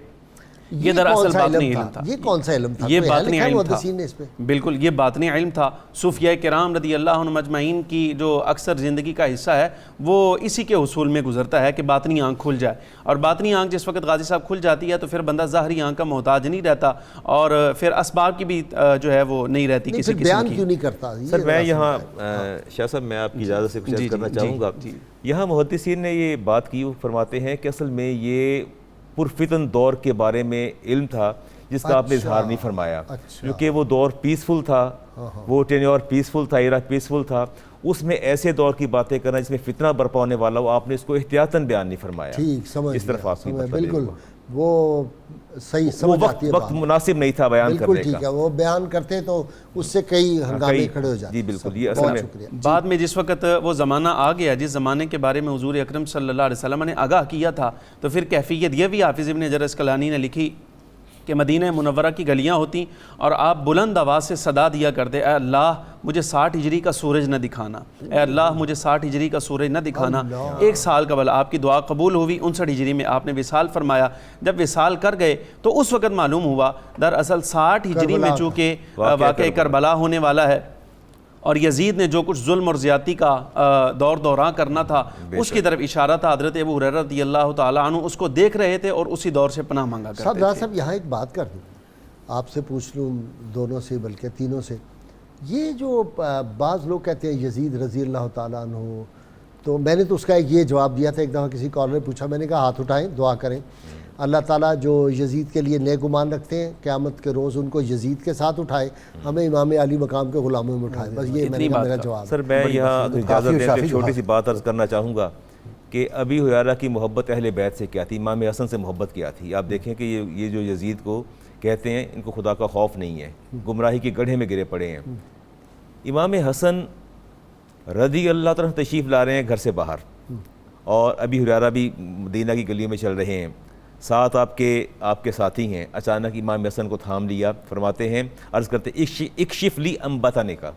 یہ دراصل باطنی علم تھا. یہ کون سا علم تھا؟ یہ باطنی علم تھا. بالکل یہ باطنی علم تھا. صوفیاء کرام رضی اللہ عنہ مجمعین کی جو اکثر زندگی کا حصہ ہے وہ اسی کے حصول میں گزرتا ہے کہ باطنی آنکھ کھل جائے, اور باطنی آنکھ جس وقت غازی صاحب کھل جاتی ہے تو پھر بندہ ظاہری آنکھ کا محتاج نہیں رہتا, اور پھر اسباب کی بھی جو ہے وہ نہیں رہتی کسی بیان کیوں نہیں کرتا. سر میں یہاں شاہ صاحب میں آپ کی اجازت سے کچھ کرنا چاہوں گا. یہاں محدثین نے یہ بات کی, وہ فرماتے ہیں کہ اصل میں یہ پرفتن دور کے بارے میں علم تھا جس کا آپ نے اظہار نہیں فرمایا, کیونکہ وہ دور پیسفل تھا, وہ ٹینیور پیسفل تھا, ایرا پیسفل تھا. اس میں ایسے دور کی باتیں کرنا جس میں فتنہ برپا ہونے والا ہو, آپ نے اس کو احتیاطاً بیان نہیں فرمایا. ٹھیک سمجھ اس طرف آپ کی بالکل وہ صحیح سمجھ آتی ہے. وقت مناسب نہیں تھا بیان کرنے کا. بالکل ٹھیک ہے, وہ بیان کرتے تو اس سے کئی ہنگامے کھڑے ہو جاتے. جی بالکل. یہ اصل میں بعد میں جس وقت وہ زمانہ آ گیا جس زمانے کے بارے میں حضور اکرم صلی اللہ علیہ وسلم نے آگاہ کیا تھا, تو پھر کیفیت یہ بھی حافظ ابن حجر اسقلانی نے لکھی کہ مدینہ منورہ کی گلیاں ہوتی اور آپ بلند آواز سے صدا دیا کرتے, اے اللہ مجھے 60 ہجری کا سورج نہ دکھانا, اے اللہ مجھے 60 ہجری کا سورج نہ دکھانا. 1 سال قبل آپ کی دعا قبول ہوئی. 59 ہجری میں آپ نے وصال فرمایا. جب وصال کر گئے تو اس وقت معلوم ہوا دراصل 60 ہجری میں چونکہ واقعہ کربلا ہونے والا ہے, اور یزید نے جو کچھ ظلم اور زیادتی کا دوران کرنا تھا اس کی طرف اشارہ تھا. حضرت ابو ہریرہ رضی اللہ تعالیٰ عنہ اس کو دیکھ رہے تھے اور اسی دور سے پناہ مانگا کرتے تھے. صاحب یہاں ایک بات کر دوں, آپ سے پوچھ لوں, دونوں سے بلکہ تینوں سے. یہ جو بعض لوگ کہتے ہیں یزید رضی اللہ تعالیٰ عنہ, تو میں نے تو اس کا ایک یہ جواب دیا تھا. ایک دفعہ کسی کالر نے پوچھا, میں نے کہا ہاتھ اٹھائیں دعا کریں. اللہ تعالیٰ جو یزید کے لیے نیک گمان رکھتے ہیں قیامت کے روز ان کو یزید کے ساتھ اٹھائے، ہمیں امام علی مقام کے غلاموں میں اٹھائے. بس یہ میرا جواب. سر میں یہاں اجازت دیں کہ چھوٹی سی بات عرض کرنا چاہوں گا کہ ابی حریرہ کی محبت اہل بیت سے کیا تھی، امام حسن سے محبت کیا تھی. آپ دیکھیں کہ یہ جو یزید کو کہتے ہیں ان کو خدا کا خوف نہیں ہے، گمراہی کے گڑھے میں گرے پڑے ہیں. امام حسن رضی اللہ تعالیٰ تشریف لا رہے ہیں گھر سے باہر، اور ابی حریرہ بھی مدینہ کی گلیوں میں چل رہے ہیں، ساتھ آپ کے ساتھی ہیں. اچانک امام حسن کو تھام لیا، فرماتے ہیں عرض کرتے اکشف لی انبتنے کا،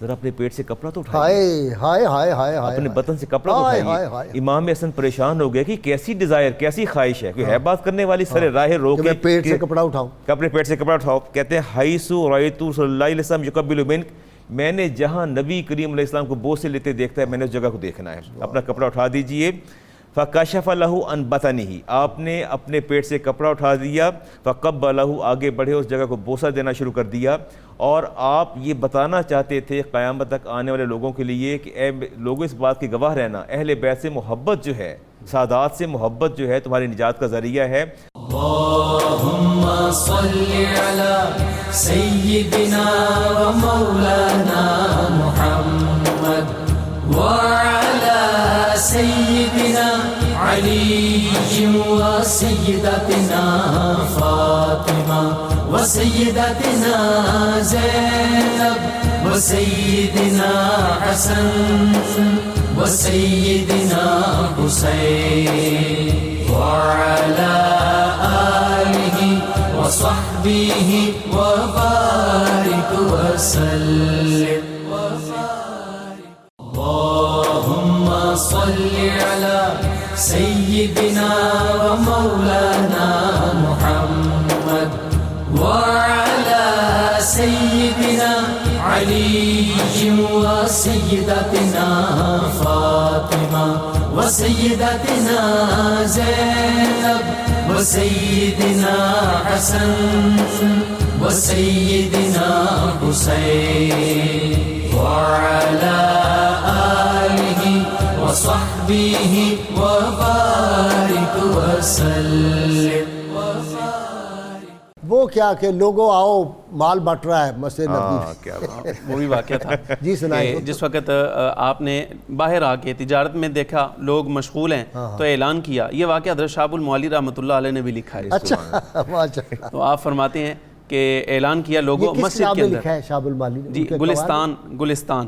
ذرا اپنے پیٹ سے کپڑا تو اٹھائیے، ہائے ہائے ہائے اپنے بطن سے کپڑا تو اٹھائیے. امام حسن پریشان ہو گئے کہ کیسی ڈیزائر، کیسی خواہش ہے، کوئی ہے بات کرنے والی سر راہ رو کے پیٹ سے کپڑا اٹھاؤں، اپنے پیٹ سے کپڑا اٹھاؤ. کہتے ہیں حیثو رأیت صلی اللہ علیہ وسلم یقبل منک، میں نے جہاں نبی کریم علیہ السلام کو بوس سے لیتے دیکھتا ہے میں نے اس جگہ کو دیکھنا ہے، اپنا کپڑا اٹھا دیجئے. فَكَشَفَ لَهُ عَنْ بَطَنِهِ، آپ نے اپنے پیٹ سے کپڑا اٹھا دیا. فَقَبَّلَهُ، آگے بڑھے، اس جگہ کو بوسہ دینا شروع کر دیا. اور آپ یہ بتانا چاہتے تھے قیامت تک آنے والے لوگوں کے لیے کہ اے لوگوں اس بات کی گواہ رہنا، اہل بیت سے محبت جو ہے، سادات سے محبت جو ہے تمہاری نجات کا ذریعہ ہے. اللہم صلی علی سیدنا و مولانا محمد وعلی سیدنا علی و سیدتنا فاطمہ و سیدتنا زینب و سیدنا حسن و سیدنا حسین وعلی آلہ و صحبہ و بارک وسلم. اللهم صل على سيدنا ومولانا محمد وعلى سيدنا علي وسيدتنا فاطمة وسيدتنا زينب وسيدنا حسن وسيدنا حسين وعلى آله وصحبه وبارك وسلم. وہ کیا کہ لوگوں آؤ مال بٹ رہا ہے مسجد نبوی. وہ بھی واقعہ تھا جی سنائیں. جس وقت آپ نے باہر آ کے تجارت میں دیکھا لوگ مشغول ہیں تو اعلان کیا. یہ واقعہ حضرت شہاب المعالی رحمۃ اللہ علیہ نے بھی لکھا ہے. اچھا ماشاءاللہ. تو آپ فرماتے ہیں کہ اعلان کیا لوگوں مسجد کے اندر. لکھا ہے شہاب المعالی نے؟ جی گلستان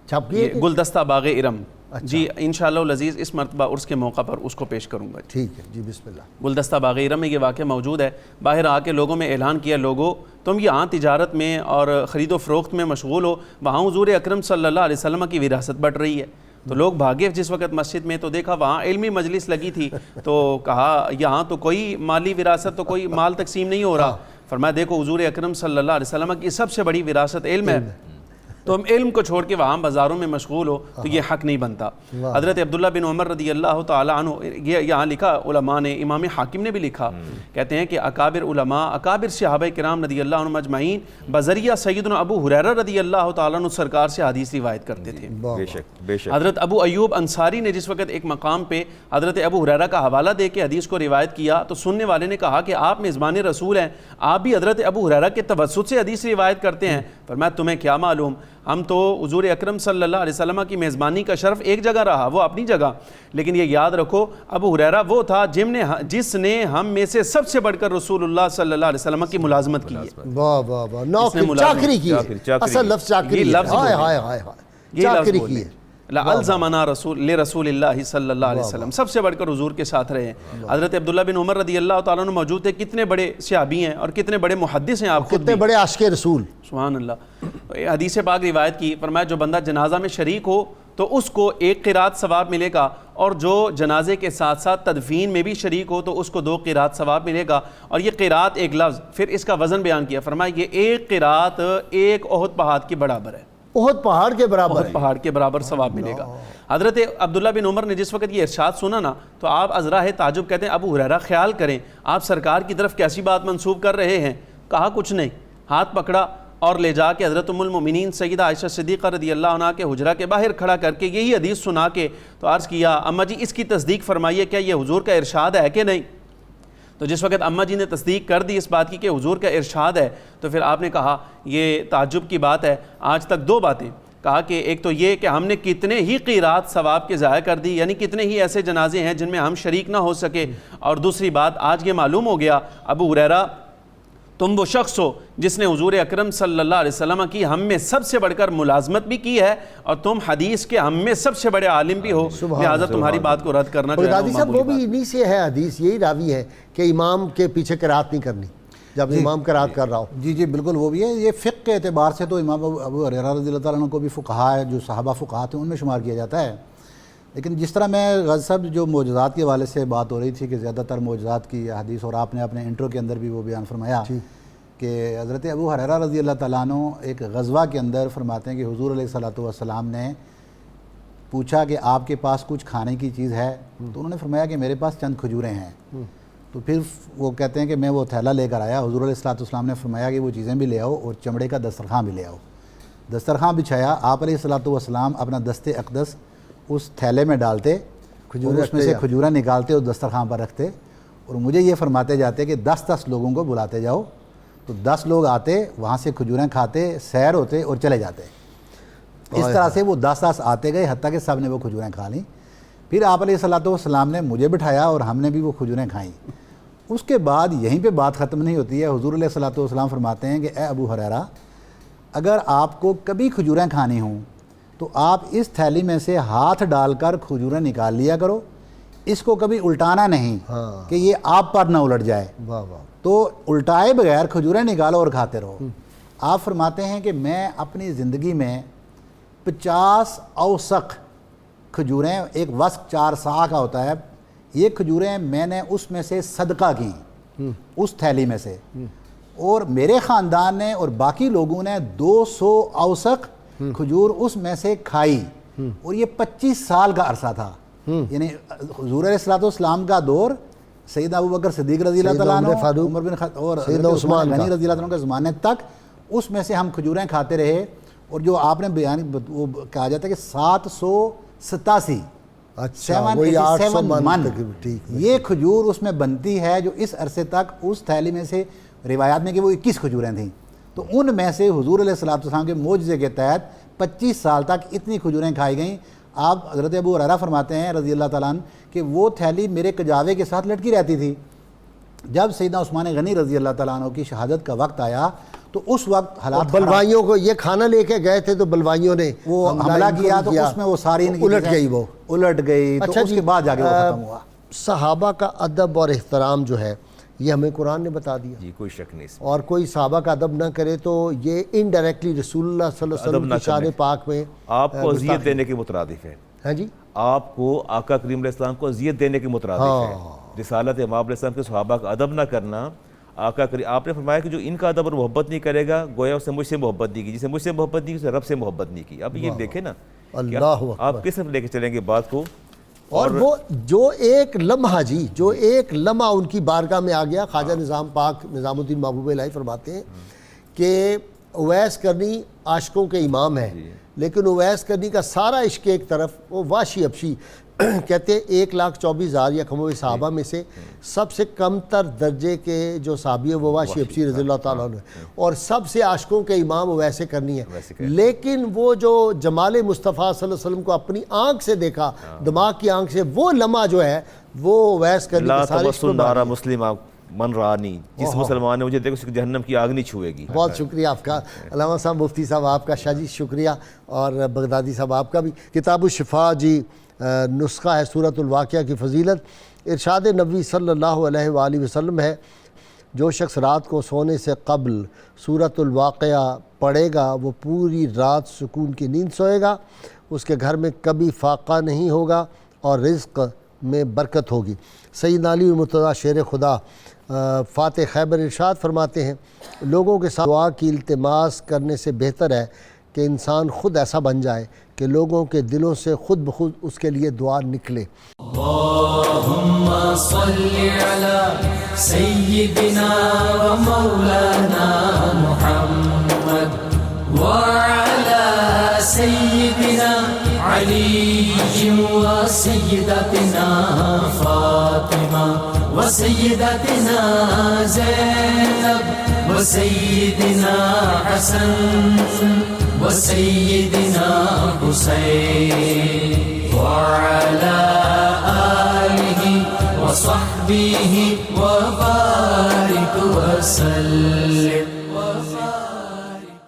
چھپ گئے گلدستہ باغ ارم. جی انشاءاللہ العزیز اس مرتبہ عرس کے موقع پر اس کو پیش کروں گا. ٹھیک ہے جی بسم اللہ. گلدستہ باغ ارم میں یہ واقعہ موجود ہے. باہر آ کے لوگوں میں اعلان کیا لوگوں تم یہاں تجارت میں اور خرید و فروخت میں مشغول ہو، وہاں حضور اکرم صلی اللہ علیہ وسلم کی وراثت بٹ رہی ہے. تو لوگ بھاگے جس وقت مسجد میں تو دیکھا وہاں علمی مجلس لگی تھی تو کہا یہاں تو کوئی مالی وراثت تو کوئی مال تقسیم نہیں ہو رہا. فرمایا دیکھو حضور اکرم صلی اللہ علیہ وسلم کی سب سے بڑی وراثت علم ہے، تو ہم علم کو چھوڑ کے وہاں بازاروں میں مشغول ہو تو یہ حق نہیں بنتا. حضرت عبداللہ بن عمر رضی اللہ تعالیٰ عنہ یہ یہاں لکھا علماء نے، امام حاکم نے بھی لکھا، کہتے ہیں کہ اکابر علماء اکابر صحابہ کرام رضی اللہ عنہم اجمعین بذریعہ سیدنا ابو ہریرہ رضی اللہ تعالیٰ عنہ سرکار سے حدیث روایت کرتے تھے. بے شک. حضرت ابو ایوب انصاری نے جس وقت ایک مقام پہ حضرت ابو ہریرہ کا حوالہ دے کے حدیث کو روایت کیا تو سننے والے نے کہا کہ آپ میزبان رسول ہیں، آپ بھی حضرت ابو ہریرہ کے توسط سے حدیث روایت کرتے ہیں. فرمایا تمہیں کیا معلوم، ہم تو حضور اکرم صلی اللہ علیہ وسلم کی میزبانی کا شرف ایک جگہ رہا، وہ اپنی جگہ، لیکن یہ یاد رکھو ابو ہریرہ وہ تھا جس نے ہم میں سے سب سے بڑھ کر رسول اللہ صلی اللہ علیہ وسلم کی ملازمت کی ہے. واہ واہ واہ. نوکری چاکری کی ہے، اصل لفظ چاکری ہے. ہائے ہائے ہائے ہائے چاکری کی ہے. لَأَلْزَمَنَا رسول اللہ صلی اللہ علیہ وسلم، سب سے بڑھ کر حضور کے ساتھ رہے ہیں. حضرت عبداللہ بن عمر رضی اللہ تعالیٰ عنہ موجود تھے. کتنے بڑے صحابی ہیں اور کتنے بڑے محدث ہیں آپ خود بھی. کتنے بڑے عاشق رسول. سبحان اللہ. حدیث پاک روایت کی، فرمایا جو بندہ جنازہ میں شریک ہو تو اس کو 1 قرات ثواب ملے گا، اور جو جنازے کے ساتھ ساتھ تدفین میں بھی شریک ہو تو اس کو 2 قرات ثواب ملے گا. اور یہ قرات ایک لفظ، پھر اس کا وزن بیان کیا، فرمایا یہ 1 قرات 1 احد پہاڑ کے برابر ہے. احد پہاڑ کے برابر ہے. پہاڑ کے برابر ثواب ملے گا. حضرت عبداللہ بن عمر نے جس وقت یہ ارشاد سنا نا تو آپ ازراہ تعجب کہتے ہیں ابو ہریرہ خیال کریں آپ سرکار کی طرف کیسی بات منسوب کر رہے ہیں. کہا کچھ نہیں، ہاتھ پکڑا اور لے جا کے حضرت ام المؤمنین سیدہ عائشہ صدیقہ رضی اللہ عنہ کے حجرہ کے باہر کھڑا کر کے یہی حدیث سنا کے تو عرض کیا اما جی اس کی تصدیق فرمائیے، کیا یہ حضور کا ارشاد ہے کہ نہیں؟ تو جس وقت اماں جی نے تصدیق کر دی اس بات کی کہ حضور کا ارشاد ہے، تو پھر آپ نے کہا یہ تعجب کی بات ہے. آج تک دو باتیں کہا کہ ایک تو یہ کہ ہم نے کتنے ہی قیرات ثواب کے ضائع کر دی، یعنی کتنے ہی ایسے جنازے ہیں جن میں ہم شریک نہ ہو سکے. اور دوسری بات آج یہ معلوم ہو گیا ابو ہریرہ تم وہ شخص ہو جس نے حضور اکرم صلی اللہ علیہ وسلم کی ہم میں سب سے بڑھ کر ملازمت بھی کی ہے، اور تم حدیث کے ہم میں سب سے بڑے عالم بھی ہو، لہٰذا تمہاری بات کو رد کرنا جو ہے غازی صاحب وہ بھی انہی سے ہے حدیث، یہی راوی ہے کہ امام کے پیچھے قرات نہیں کرنی جب امام قرات کر رہا ہو. جی بالکل وہ بھی ہے. یہ فقہ کے اعتبار سے تو امام ابو ہریرہ رضی اللہ تعالیٰ عنہ کو بھی فقہا ہے، جو صحابہ فقہا تھے ان میں شمار کیا جاتا ہے. لیکن جس طرح میں غازی صاحب جو معجزات کے حوالے سے بات ہو رہی تھی کہ زیادہ تر معجزات کی حدیث، اور آپ نے اپنے انٹرو کے اندر بھی وہ بیان فرمایا کہ حضرت ابو ہریرہ رضی اللہ تعالیٰ عنہ ایک غزوہ کے اندر فرماتے ہیں کہ حضور علیہ الصلوۃ والسلام نے پوچھا کہ آپ کے پاس کچھ کھانے کی چیز ہے؟ تو انہوں نے فرمایا کہ میرے پاس چند کھجوریں ہیں. تو پھر وہ کہتے ہیں کہ میں وہ تھیلا لے کر آیا. حضور علیہ الصلوۃ والسلام نے فرمایا کہ وہ چیزیں بھی لے آؤ اور چمڑے کا دسترخوان بھی لے آؤ. دسترخوان بچھایا، آپ علیہ الصلوۃ والسلام اپنا دست اقدس اس تھیلے میں ڈالتے اور اس میں سے کھجوریں نکالتے اور دسترخوان پر رکھتے، اور مجھے یہ فرماتے جاتے کہ 10 لوگوں کو بلاتے جاؤ. تو 10 لوگ آتے، وہاں سے کھجوریں کھاتے، سیر ہوتے اور چلے جاتے. اس طرح سے وہ 10 آتے گئے حتیٰ کہ سب نے وہ کھجوریں کھا لیں. پھر آپ علیہ الصلوۃ والسلام نے مجھے بٹھایا اور ہم نے بھی وہ کھجوریں کھائیں. اس کے بعد یہیں پہ بات ختم نہیں ہوتی ہے. حضور علیہ الصلوۃ والسلام فرماتے ہیں کہ اے ابو ہریرہ، اگر آپ کو کبھی کھجوریں کھانی ہوں تو آپ اس تھیلی میں سے ہاتھ ڈال کر کھجوریں نکال لیا کرو، اس کو کبھی الٹانا نہیں کہ یہ آپ پر نہ الٹ جائے. تو الٹائے بغیر کھجوریں نکالو اور کھاتے رہو. آپ فرماتے ہیں کہ میں اپنی زندگی میں 50 اوسق کھجوریں، ایک وسق 4 سا کا ہوتا ہے، یہ کھجوریں میں نے اس میں سے صدقہ کی اس تھیلی میں سے، اور میرے خاندان نے اور باقی لوگوں نے 200 اوسق کھجور اس میں سے کھائی، اور یہ 25 سال کا عرصہ تھا. یعنی حضور علیہ الصلوۃ والسلام کا دور، سیدنا ابو بکر صدیق رضی اللہ تعالیٰ عنہ، عمر بن خطاب اور سیدنا عثمان غنی رضی اللہ عنہ کے زمانے تک اس میں سے ہم کھجوریں کھاتے رہے. اور جو آپ نے بیان وہ کہا جاتا ہے کہ 787 من یہ کھجور اس میں بنتی ہے، جو اس عرصے تک اس تھیلی میں سے روایات میں کہ وہ 21 کھجوریں تھیں. تو ان میں سے حضور علیہ الصلوۃ والسلام کے معجزے کے تحت 25 سال تک اتنی کھجوریں کھائی گئیں. آپ حضرت ابو ہریرہ فرماتے ہیں رضی اللہ تعالیٰ عنہ کہ وہ تھیلی میرے کجاوے کے ساتھ لٹکی رہتی تھی. جب سیدنا عثمان غنی رضی اللہ تعالیٰ عنہ کی شہادت کا وقت آیا تو اس وقت حالات بلوائیوں کو یہ کھانا لے کے گئے تھے تو بلوائیوں نے وہ حملہ کیا تو اس میں وہ ساری الٹ گئی. تو اس کے بعد جا کے وہ ختم ہوا. صحابہ کا ادب اور احترام جو ہے یہ ہمیں قرآن نے بتا دیا. جی کوئی شک نہیں. اور کوئی صحابہ کا ادب نہ کرے تو یہ انڈائریکٹلی رسول اللہ صلی اللہ علیہ وسلم کی شان پاک میں آپ کو اذیت دینے کے مترادف ہے. ہاں جی، آپ کو آقا کریم علیہ السلام کو اذیت دینے کے مترادف ہے. رسالت امام علیہ السلام کے صحابہ کا ادب نہ کرنا، آقا کریم آپ نے فرمایا کہ جو ان کا ادب اور محبت نہیں کرے گا گویا اس نے مجھ سے محبت نہیں کی، جسے مجھ سے محبت نہیں کی اسے رب سے محبت نہیں کی. اب یہ دیکھیں نا آپ کس طرف لے کے چلیں گے بات کو. اور وہ جو ایک لمحہ جو ایک لمحہ ان کی بارگاہ میں آ گیا. خواجہ نظام پاک نظام الدین محبوب الہی فرماتے ہیں کہ اویس کرنی عاشقوں کے امام ہے، لیکن اویس کرنی کا سارا عشق ایک طرف، وہ واشی ابشی کہتے ہیں 1,24,000 یا کم صحابہ میں سے سب سے کم تر درجے کے جو صحابی ہیں وہ واشی ابشی رضی اللہ تعالیٰ عنہ، اور سب سے عاشقوں کے امام اویس کرنی ہے. لیکن وہ جو جمال مصطفیٰ صلی اللہ علیہ وسلم کو اپنی آنکھ سے دیکھا، دماغ کی آنکھ سے، وہ لمحہ جو ہے وہ اویس کرنی کے سارے مسلم من رانی، جس مسلمان نے مجھے دیکھو اس کی جہنم کی آگ نہیں چھوئے گی. بہت شکریہ آپ کا علامہ صاحب، مفتی صاحب آپ کا، شاہ جی شکریہ، اور بغدادی صاحب آپ کا بھی. کتاب الشفاء جی نسخہ ہے سورۃ الواقعہ کی فضیلت. ارشاد نبی صلی اللہ علیہ وآلہ وسلم ہے جو شخص رات کو سونے سے قبل سورۃ الواقعہ پڑھے گا وہ پوری رات سکون کی نیند سوئے گا، اس کے گھر میں کبھی فاقہ نہیں ہوگا اور رزق میں برکت ہوگی. سیدنا علی مرتضیٰ شیر خدا فاتح خیبر ارشاد فرماتے ہیں لوگوں کے ساتھ دعا کی التماس کرنے سے بہتر ہے کہ انسان خود ایسا بن جائے کہ لوگوں کے دلوں سے خود بخود اس کے لیے دعا نکلے. اللہم صلی علی سیدنا و مولانا محمد وعلی سيدنا علي وسيدتنا فاطمة وسيدتنا زينب وسيدنا حسن وسيدنا حسين وعلى آله وصحبه وبارك وسلم.